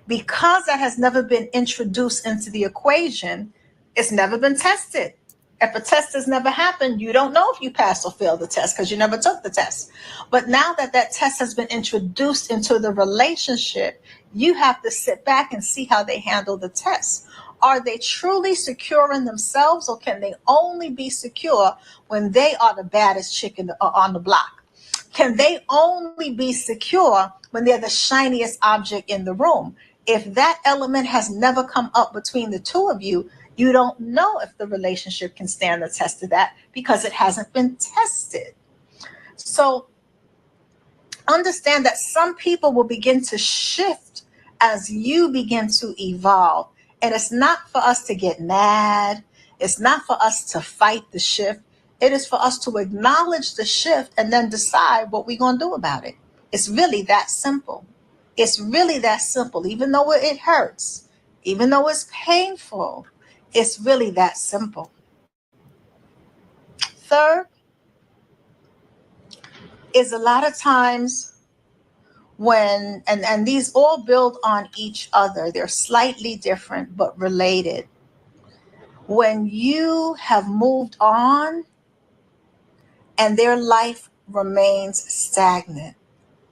Because that has never been introduced into the equation, it's never been tested. If a test has never happened, you don't know if you passed or failed the test because you never took the test. But now that that test has been introduced into the relationship, you have to sit back and see how they handle the test. Are they truly secure in themselves, or can they only be secure when they are the baddest chicken on the block? Can they only be secure when they're the shiniest object in the room? If that element has never come up between the two of you, you don't know if the relationship can stand the test of that because it hasn't been tested. So understand that some people will begin to shift as you begin to evolve. And it's not for us to get mad, it's not for us to fight the shift. It is for us to acknowledge the shift and then decide what we're going to do about it. It's really that simple. It's really that simple. Even though it hurts, even though it's painful, it's really that simple. Third is a lot of times when, and these all build on each other, they're slightly different but related. When you have moved on and their life remains stagnant,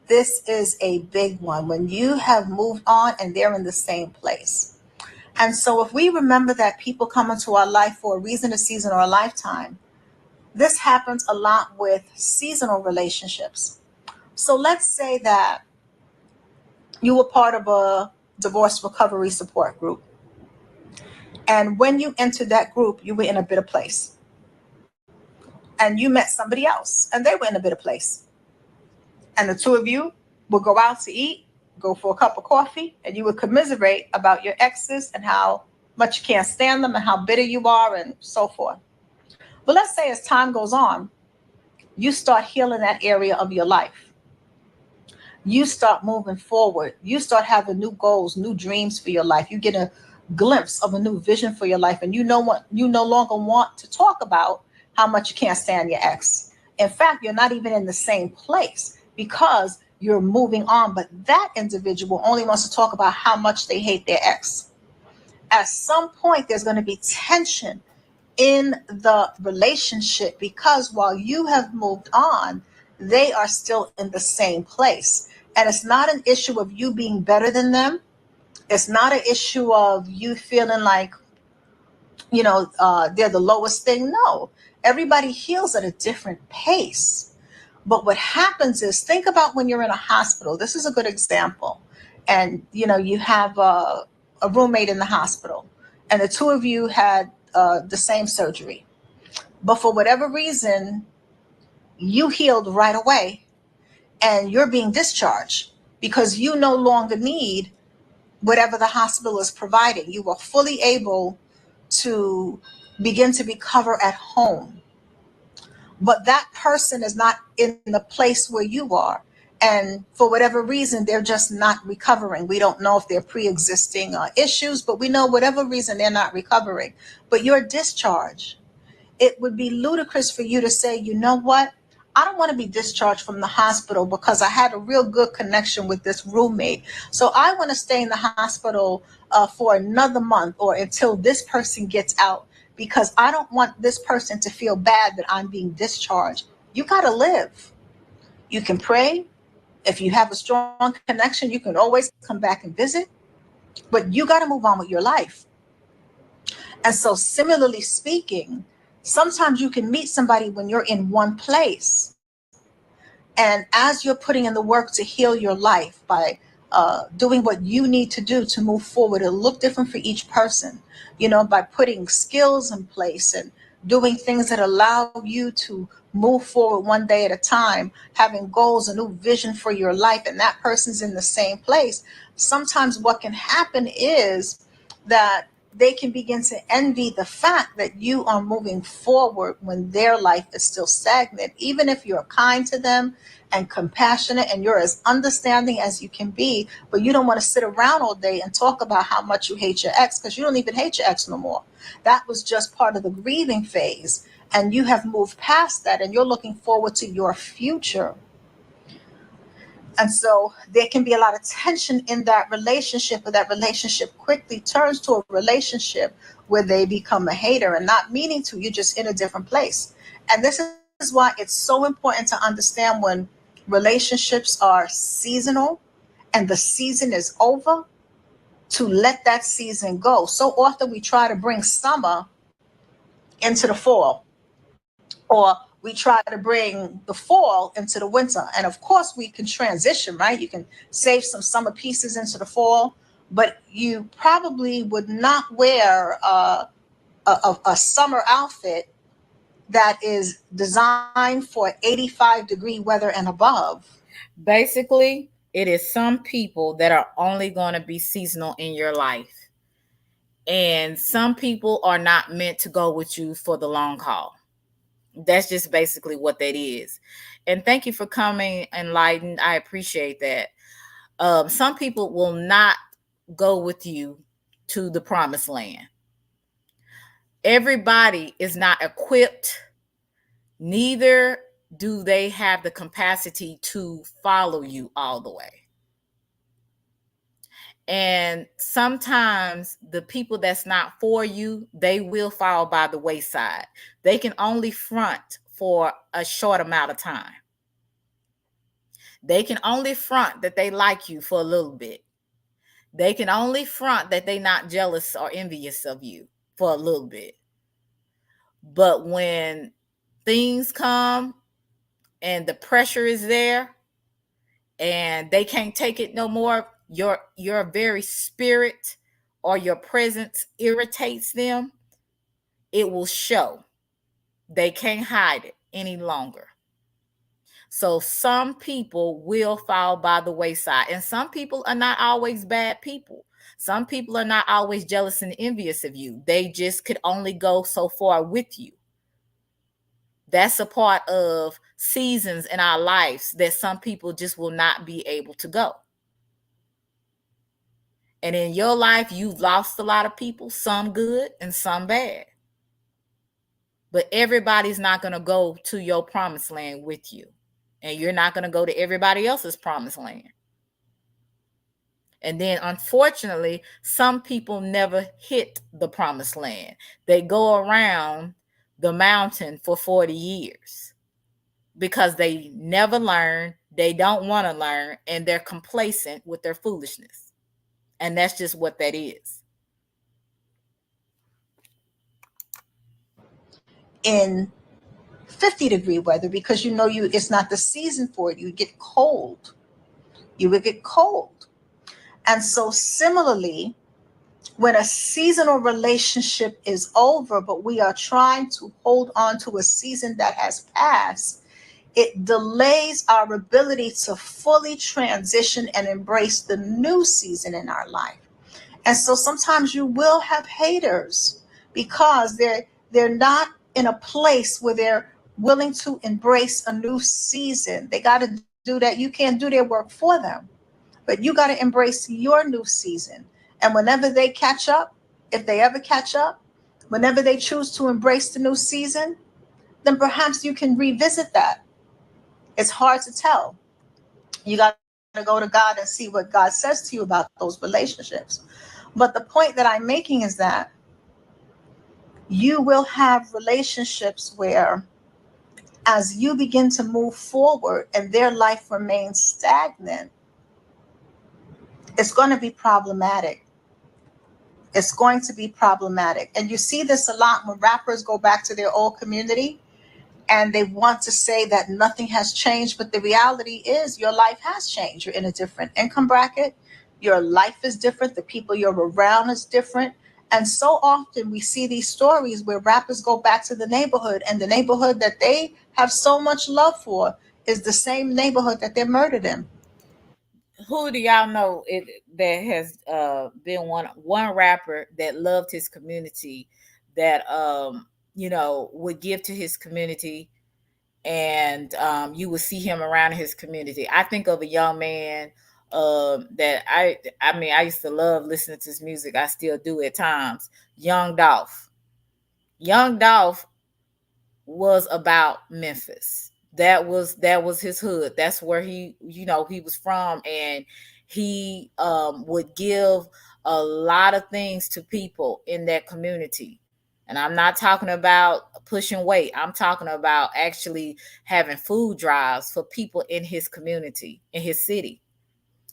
this is a big one. When you have moved on and they're in the same place. And so if we remember that people come into our life for a reason, a season, or a lifetime, this happens a lot with seasonal relationships. So let's say that you were part of a divorce recovery support group. And when you entered that group, you were in a bitter place. And you met somebody else, and they were in a bitter place. And the two of you would go out to eat, go for a cup of coffee, and you would commiserate about your exes and how much you can't stand them and how bitter you are and so forth. But let's say as time goes on, you start healing that area of your life. You start moving forward. You start having new goals, new dreams for your life. You get a glimpse of a new vision for your life, and you know what, you no longer want to talk about how much you can't stand your ex. In fact, you're not even in the same place because you're moving on, but that individual only wants to talk about how much they hate their ex. At some point, there's going to be tension in the relationship because while you have moved on, they are still in the same place. And it's not an issue of you being better than them. It's not an issue of you feeling like, they're the lowest thing. No, everybody heals at a different pace. But what happens is, think about when you're in a hospital. This is a good example. And, you have a roommate in the hospital, and the two of you had the same surgery. But for whatever reason, you healed right away and you're being discharged because you no longer need whatever the hospital is providing. You are fully able to begin to recover at home. But that person is not in the place where you are. And for whatever reason, they're just not recovering. We don't know if they're pre existing issues, but we know whatever reason they're not recovering. But you're discharged. It would be ludicrous for you to say, you know what? I don't want to be discharged from the hospital because I had a real good connection with this roommate. So I want to stay in the hospital for another month or until this person gets out because I don't want this person to feel bad that I'm being discharged. You got to live. You can pray. If you have a strong connection, you can always come back and visit, but you got to move on with your life. And so, similarly speaking, sometimes you can meet somebody when you're in one place. And as you're putting in the work to heal your life by doing what you need to do to move forward, it'll look different for each person, by putting skills in place and doing things that allow you to move forward one day at a time, having goals, a new vision for your life, and that person's in the same place. Sometimes what can happen is that they can begin to envy the fact that you are moving forward when their life is still stagnant, even if you're kind to them and compassionate and you're as understanding as you can be, but you don't want to sit around all day and talk about how much you hate your ex because you don't even hate your ex no more. That was just part of the grieving phase, and you have moved past that and you're looking forward to your future. And so there can be a lot of tension in that relationship, but that relationship quickly turns to a relationship where they become a hater and not meaning to. You're just in a different place. And this is why it's so important to understand when relationships are seasonal and the season is over, to let that season go. So often we try to bring summer into the fall, or we try to bring the fall into the winter. And of course, we can transition, right? You can save some summer pieces into the fall, but you probably would not wear a summer outfit that is designed for 85-degree weather and above. Basically, it is some people that are only going to be seasonal in your life. And some people are not meant to go with you for the long haul. That's just basically what that is. And thank you for coming enlightened. I appreciate that. Some people will not go with you to the promised land. Everybody is not equipped, neither do they have the capacity to follow you all the way. And sometimes the people that's not for you, they will fall by the wayside. They can only front for a short amount of time. They can only front that they like you for a little bit. They can only front that they not jealous or envious of you for a little bit. But when things come and the pressure is there and they can't take it no more, your very spirit or your presence irritates them, it will show. They can't hide it any longer. So some people will fall by the wayside, and some people are not always bad people. Some people are not always jealous and envious of you. They just could only go so far with you. That's a part of seasons in our lives that some people just will not be able to go. And in your life, you've lost a lot of people, some good and some bad. But everybody's not going to go to your promised land with you. And you're not going to go to everybody else's promised land. And then, unfortunately, some people never hit the promised land. They go around the mountain for 40 years because they never learn, they don't want to learn, and they're complacent with their foolishness. And that's just what that is. In 50-degree weather, because you know you it's not the season for it. You get cold. You would get cold. And so similarly, when a seasonal relationship is over, but we are trying to hold on to a season that has passed, it delays our ability to fully transition and embrace the new season in our life. And so sometimes you will have haters because they're not in a place where they're willing to embrace a new season. They got to do that. You can't do their work for them, but you got to embrace your new season. And whenever they catch up, if they ever catch up, whenever they choose to embrace the new season, then perhaps you can revisit that. It's hard to tell. You got to go to God and see what God says to you about those relationships. But the point that I'm making is that you will have relationships where, as you begin to move forward and their life remains stagnant, it's going to be problematic. It's going to be problematic. And you see this a lot when rappers go back to their old community and they want to say that nothing has changed. But the reality is, your life has changed. You're in a different income bracket. Your life is different. The people you're around is different. And so often we see these stories where rappers go back to the neighborhood, and the neighborhood that they have so much love for is the same neighborhood that they're murdered in. Who do y'all know it that has been one rapper that loved his community, that would give to his community, and you would see him around his community? I think of a young man that I mean, I used to love listening to his music. I still do at times. Young Dolph. Young Dolph was about Memphis. That was his hood. That's where he was from, and he would give a lot of things to people in that community. And I'm not talking about pushing weight. I'm talking about actually having food drives for people in his community, in his city.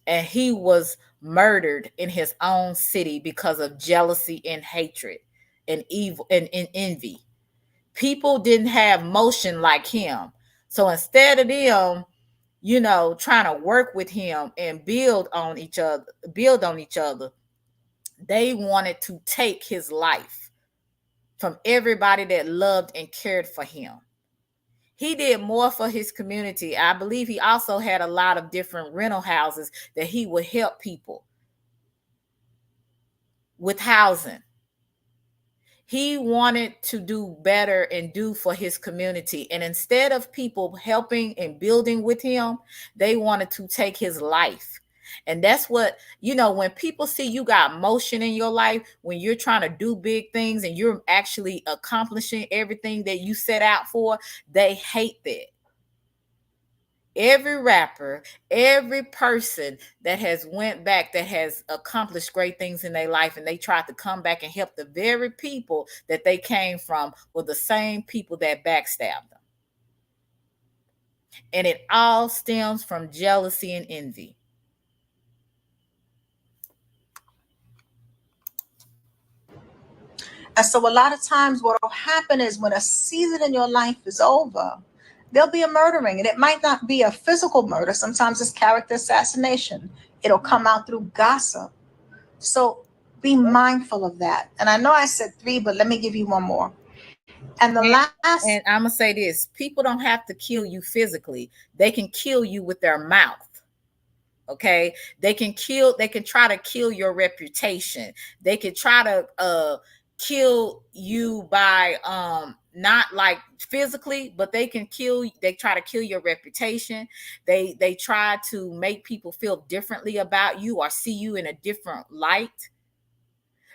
And he was murdered in his own city because of jealousy and hatred and evil and envy. People didn't have motion like him. So instead of them, trying to work with him and build on each other, they wanted to take his life from everybody that loved and cared for him. He did more for his community. I believe he also had a lot of different rental houses that he would help people with housing. He wanted to do better and do for his community. And instead of people helping and building with him, they wanted to take his life. And that's what, when people see you got motion in your life, when you're trying to do big things and you're actually accomplishing everything that you set out for, they hate that. Every rapper, every person that has went back, that has accomplished great things in their life, and they tried to come back and help the very people that they came from, were the same people that backstabbed them. And it all stems from jealousy and envy. And so a lot of times what will happen is when a season in your life is over, there'll be a murdering. And it might not be a physical murder. Sometimes it's character assassination. It'll come out through gossip. So be mindful of that. And I know I said three, but let me give you one more. And the And, last, and I'm going to say this: people don't have to kill you physically, they can kill you with their mouth. Okay, they can try to kill your reputation. They can try to kill you by not like physically, but they try to kill your reputation. They try to make people feel differently about you or see you in a different light,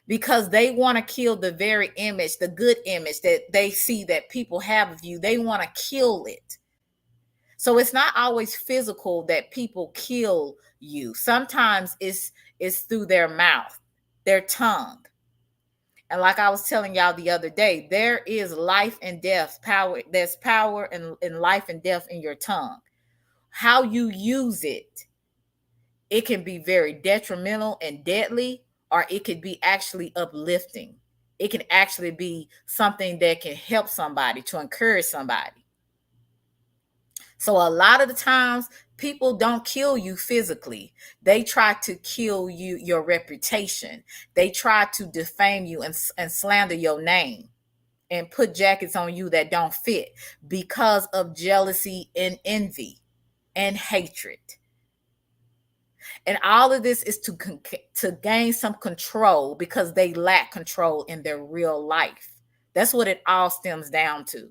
because they want to kill the very image, the good image that they see that people have of you. They want to kill it. So it's not always physical that people kill you. Sometimes it's through their mouth, their tongue. And like I was telling y'all the other day, there is life and death power. There's power in life and death in your tongue. How you use it, it can be very detrimental and deadly, or it could be actually uplifting. It can actually be something that can help somebody, to encourage somebody. So a lot of the times people don't kill you physically. They try to kill you, your reputation. They try to defame you and slander your name and put jackets on you that don't fit, because of jealousy and envy and hatred. And all of this is to gain some control, because they lack control in their real life. That's what it all stems down to.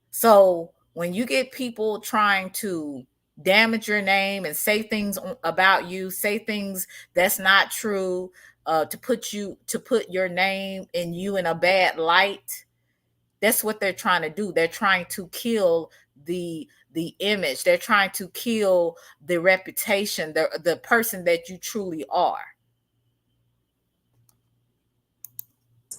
So when you get people trying to damage your name and say things about you, say things that's not true, to put your name and you in a bad light, that's what they're trying to do. They're trying to kill the image. They're trying to kill the reputation, the person that you truly are.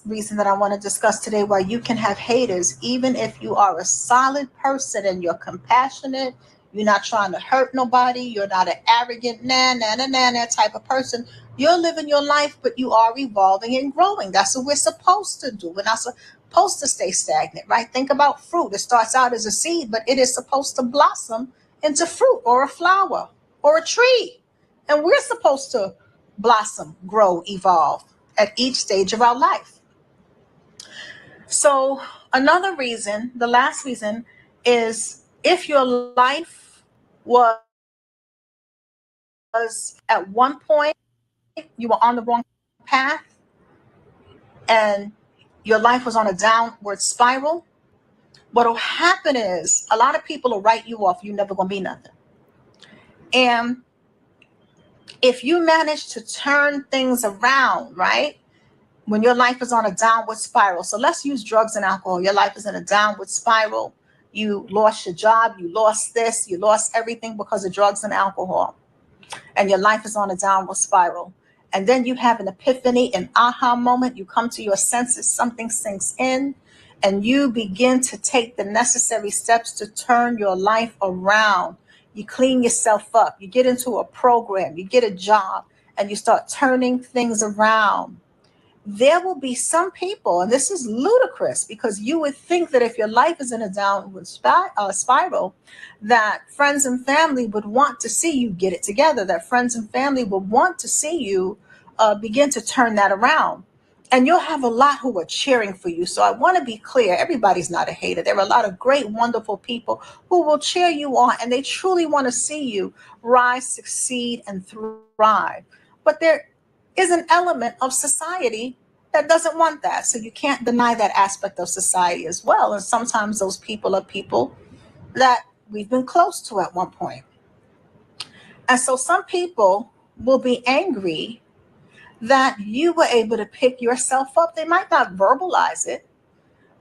reason that I want to discuss today, why you can have haters, even if you are a solid person and you're compassionate, you're not trying to hurt nobody, you're not an arrogant, that type of person. You're living your life, but you are evolving and growing. That's what we're supposed to do. We're not supposed to stay stagnant, right? Think about fruit. It starts out as a seed, but it is supposed to blossom into fruit or a flower or a tree. And we're supposed to blossom, grow, evolve at each stage of our life. So, another reason, the last reason, is if your life was at one point, you were on the wrong path and your life was on a downward spiral, what'll happen is a lot of people will write you off. You're never going to be nothing. And if you manage to turn things around, right? When your life is on a downward spiral. So let's use drugs and alcohol. Your life is in a downward spiral. You lost your job, you lost this, you lost everything because of drugs and alcohol. and your life is on a downward spiral. And then you have an epiphany, an aha moment. You come to your senses, something sinks in, and you begin to take the necessary steps to turn your life around. You clean yourself up, you get into a program, you get a job, and you start turning things around. There will be some people, and this is ludicrous because you would think that if your life is in a downward spiral, that friends and family would want to see you get it together, that friends and family would want to see you begin to turn that around. And you'll have a lot who are cheering for you. So I want to be clear, everybody's not a hater. There are a lot of great, wonderful people who will cheer you on, and they truly want to see you rise, succeed, and thrive. But there is an element of society that doesn't want that. So you can't deny that aspect of society as well. And sometimes those people are people that we've been close to at one point. And so some people will be angry that you were able to pick yourself up. They might not verbalize it,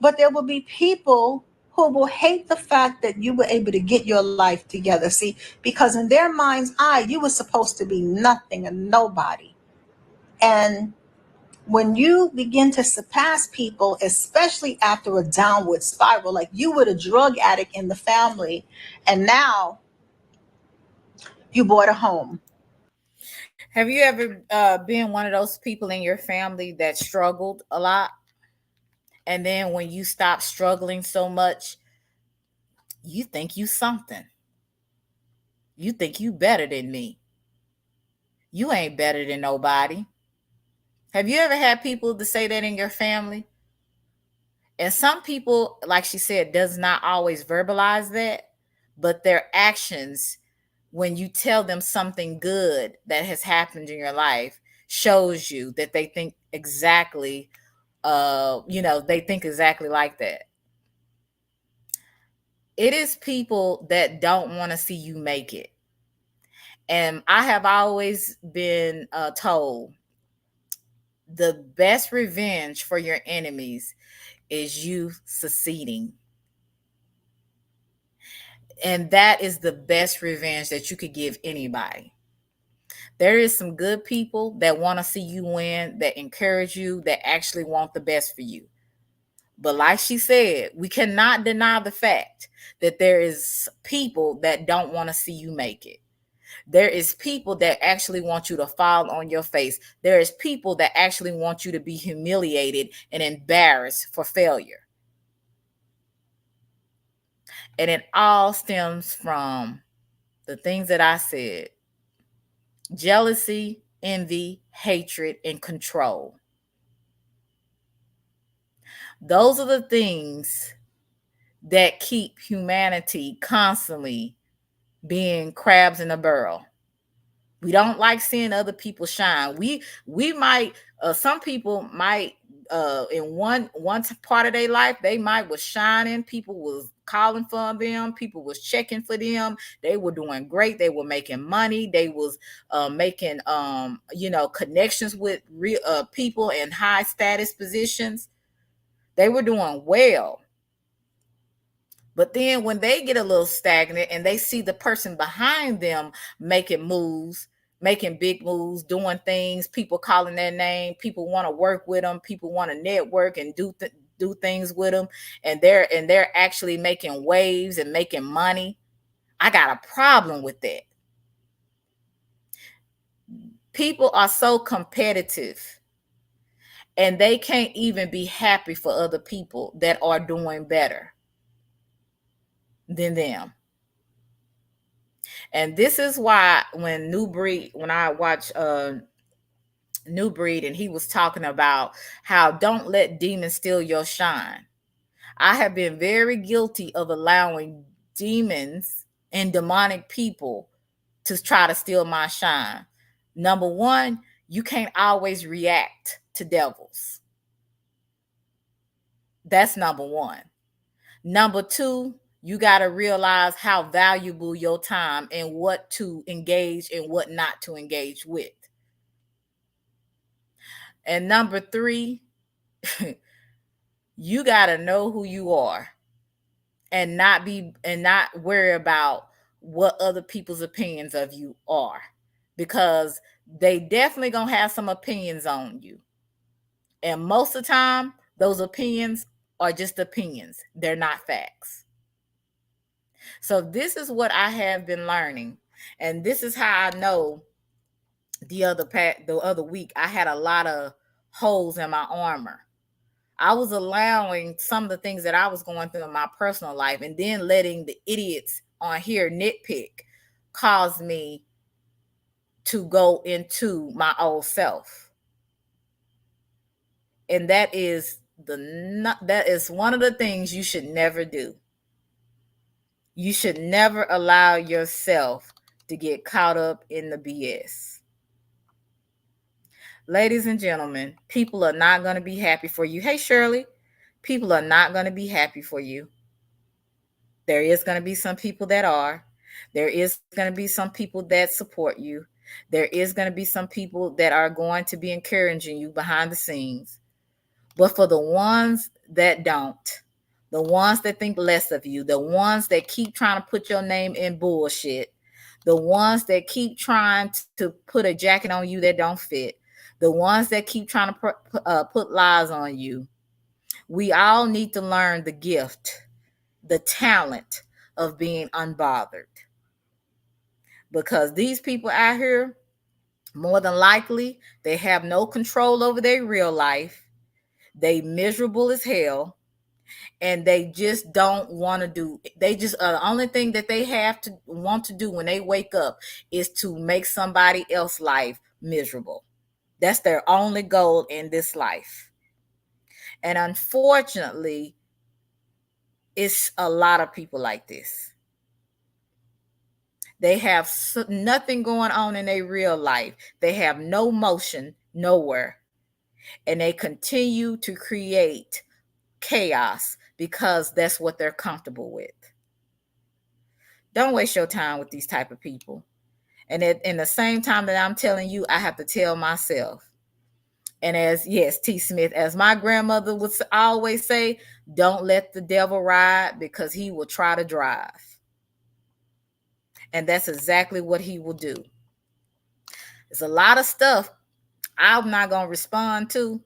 but there will be people who will hate the fact that you were able to get your life together. See, because in their mind's eye, you were supposed to be nothing and nobody. And when you begin to surpass people, especially after a downward spiral, like you were a drug addict in the family, and now you bought a home. Have you ever been one of those people in your family that struggled a lot? And then when you stop struggling so much, you think you something. You think you better than me. You ain't better than nobody. Have you ever had people to say that in your family? And some people, like she said, does not always verbalize that, but their actions, when you tell them something good that has happened in your life, shows you that they think exactly, they think exactly like that. It is people that don't want to see you make it. And I have always been told the best revenge for your enemies is you succeeding. And that is the best revenge that you could give anybody. There is some good people that want to see you win, that encourage you, that actually want the best for you. But like she said, we cannot deny the fact that there is people that don't want to see you make it. There is people that actually want you to fall on your face. There is people that actually want you to be humiliated and embarrassed for failure. And it all stems from the things that I said: jealousy, envy, hatred, and control. Those are the things that keep humanity constantly being crabs in a barrel. We don't like seeing other people shine. We might some people might in one part of their life they might was shining. People was calling for them. People was checking for them. They were doing great. They were making money. They was making connections with real people in high status positions. They were doing well. But then when they get a little stagnant and they see the person behind them making moves, making big moves, doing things, people calling their name, people want to work with them, people want to network and do things with them, and they're actually making waves and making money. I got a problem with that. People are so competitive and they can't even be happy for other people that are doing better than them. And this is why when I watch New Breed, and he was talking about how don't let demons steal your shine. I have been very guilty of allowing demons and demonic people to try to steal my shine. Number one, you can't always react to devils. That's number one. Number two, you got to realize how valuable your time and what to engage and what not to engage with. And number three, you got to know who you are and not worry about what other people's opinions of you are. because they definitely gonna have some opinions on you. And most of the time, those opinions are just opinions. They're not facts. So this is what I have been learning. And this is how I know the other week I had a lot of holes in my armor. I was allowing some of the things that I was going through in my personal life and then letting the idiots on here nitpick cause me to go into my old self. And that is one of the things you should never do. You should never allow yourself to get caught up in the BS. Ladies and gentlemen, people are not going to be happy for you. Hey, Shirley, people are not going to be happy for you. There is going to be some people that are. There is going to be some people that support you. There is going to be some people that are going to be encouraging you behind the scenes. But for the ones that don't, the ones that think less of you, the ones that keep trying to put your name in bullshit, the ones that keep trying to put a jacket on you that don't fit, the ones that keep trying to put lies on you, we all need to learn the gift, the talent of being unbothered. Because these people out here, more than likely, they have no control over their real life. They miserable as hell, and they just don't want to do. They just the only thing that they have to want to do when they wake up is to make somebody else's life miserable. That's their only goal in this life. And unfortunately, it's a lot of people like this. They have nothing going on in their real life. They have no motion nowhere. And they continue to create chaos because that's what they're comfortable with. Don't waste your time with these type of people. And in the same time that I'm telling you, I have to tell myself. And as, yes, T. Smith, as my grandmother would always say, don't let the devil ride because he will try to drive. And that's exactly what he will do. There's a lot of stuff I'm not going to respond to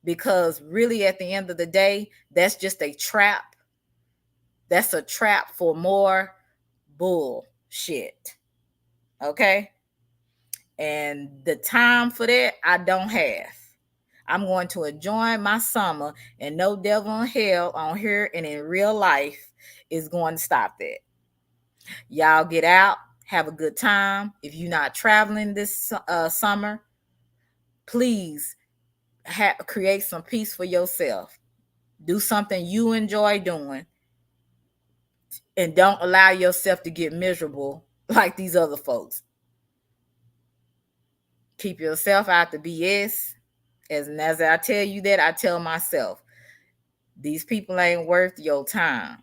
because really at the end of the day, that's just a trap. That's a trap for more bullshit. Okay? And the time for that, I don't have. I'm going to enjoy my summer, and no devil in hell on here and in real life is going to stop that. Y'all get out, have a good time. If you're not traveling this summer, please create some peace for yourself. Do something you enjoy doing, and don't allow yourself to get miserable like these other folks. Keep yourself out the BS. As I tell you that, I tell myself, these people ain't worth your time.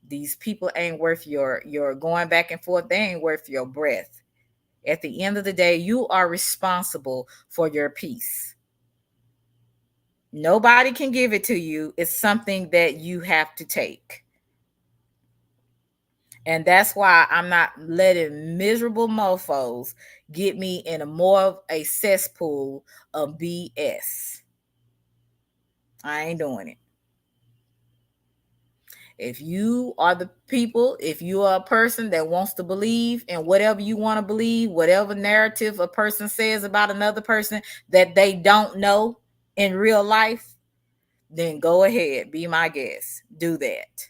These people ain't worth your going back and forth. They ain't worth your breath. At the end of the day, you are responsible for your peace. Nobody can give it to you. It's something that you have to take. And that's why I'm not letting miserable mofos get me in a more of a cesspool of BS. I ain't doing it. If you are the people, if you are a person that wants to believe in whatever you want to believe, whatever narrative a person says about another person that they don't know in real life, then go ahead, be my guest. Do that.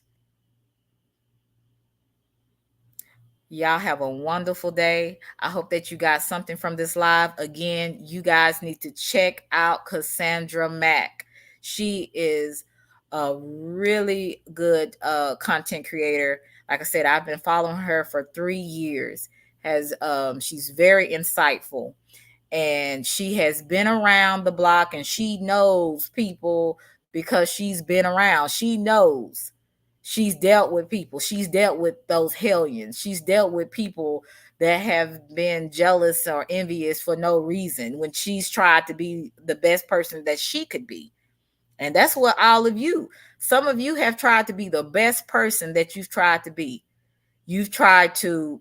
Y'all have a wonderful day. I hope that you got something from this live. Again, you guys need to check out Cassandra Mack. She is a really good content creator. Like I said, I've been following her for 3 years. She's very insightful, and she has been around the block, and she knows people because she's been around. She knows. She's dealt with people. She's dealt with those hellions. She's dealt with people that have been jealous or envious for no reason when she's tried to be the best person that she could be. And that's what all of you, some of you have tried to be the best person that you've tried to be. You've tried to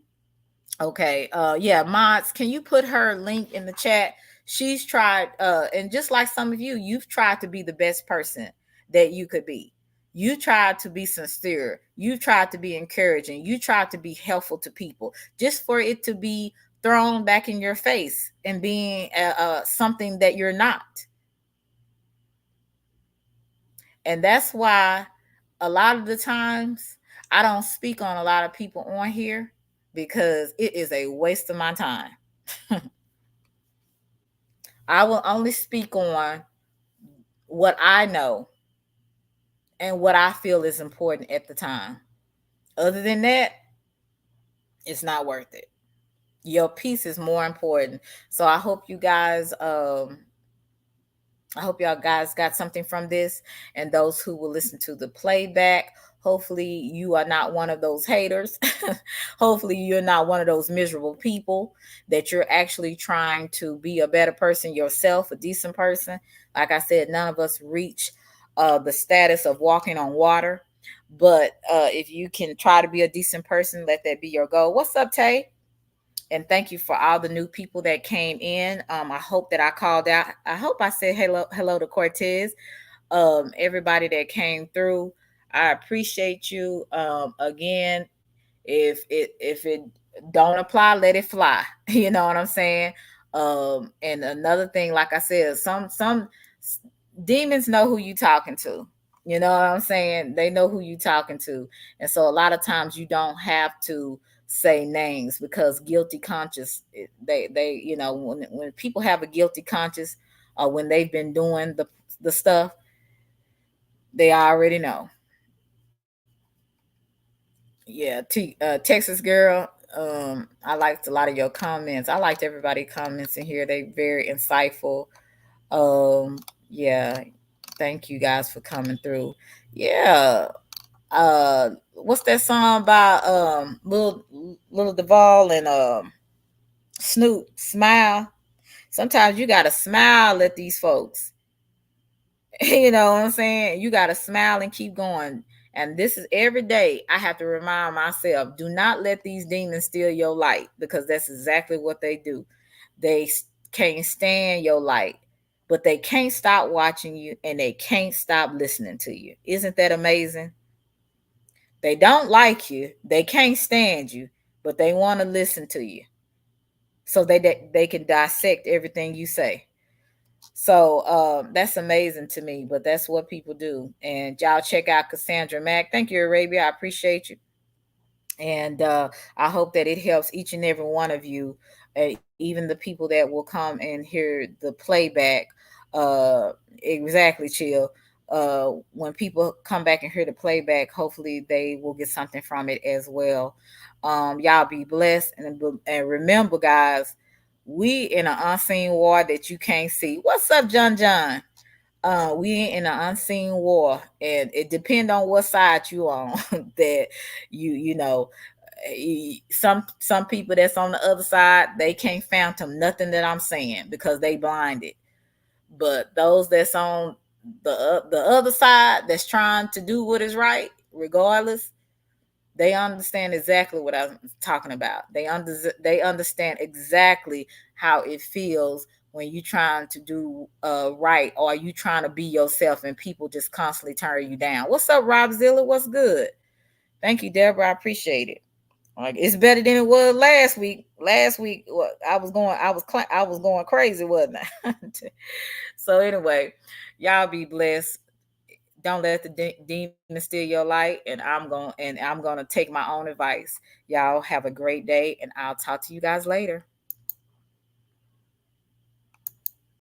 Okay. Yeah, mods, can you put her link in the chat? She's tried and just like some of you, you've tried to be the best person that you could be. You tried to be sincere. You tried to be encouraging. You tried to be helpful to people just for it to be thrown back in your face and being something that you're not. And that's why a lot of the times I don't speak on a lot of people on here because it is a waste of my time. I will only speak on what I know and what I feel is important at the time. Other than that, it's not worth it. Your peace is more important. So I hope y'all guys got something from this, and those who will listen to the playback. Hopefully, you are not one of those haters. Hopefully, you're not one of those miserable people, that you're actually trying to be a better person yourself, a decent person. Like I said, none of us reach the status of walking on water. But if you can try to be a decent person, let that be your goal. What's up, Tay? And thank you for all the new people that came in. I hope that I called out. I hope I said hello to Cortez. Everybody that came through, I appreciate you. Again, if it don't apply, let it fly. You know what I'm saying? And another thing, like I said, some demons know who you talking to. You know what I'm saying? They know who you talking to. And so a lot of times you don't have to say names because guilty conscience, they when people have a guilty conscience or when they've been doing the stuff, they already know. Yeah, Texas girl. I liked a lot of your comments. I liked everybody comments in here. They very insightful. Um, yeah, thank you guys for coming through. Yeah. What's that song by Little Duval and Snoop? Smile. Sometimes you gotta smile at these folks. You know what I'm saying? You got to smile and keep going. And this is every day I have to remind myself, do not let these demons steal your light, because that's exactly what they do. They can't stand your light, but they can't stop watching you and they can't stop listening to you. Isn't that amazing? They don't like you, they can't stand you, but they want to listen to you so they can dissect everything you say. So that's amazing to me, but that's what people do. And y'all check out Cassandra Mack. Thank you, Arabia. I appreciate you. And I hope that it helps each and every one of you, even the people that will come and hear the playback. Exactly, chill. When people come back and hear the playback, hopefully they will get something from it as well. Y'all be blessed, and remember, guys, we in an unseen war that you can't see. What's up, John John? We in an unseen war, and it depends on what side you on. That you know, some people that's on the other side, they can't phantom nothing that I'm saying because they blinded. But those that's on the other side, that's trying to do what is right, regardless, they understand exactly what I'm talking about. They understand exactly how it feels when you trying to do right, or you trying to be yourself and people just constantly turn you down. What's up, Rob Zilla? What's good? Thank you, Deborah. I appreciate it. Like, it's better than it was last week. Last week, I was going crazy, wasn't I? So anyway, y'all be blessed. Don't let the demon steal your light, and I'm gonna take my own advice. Y'all have a great day, and I'll talk to you guys later.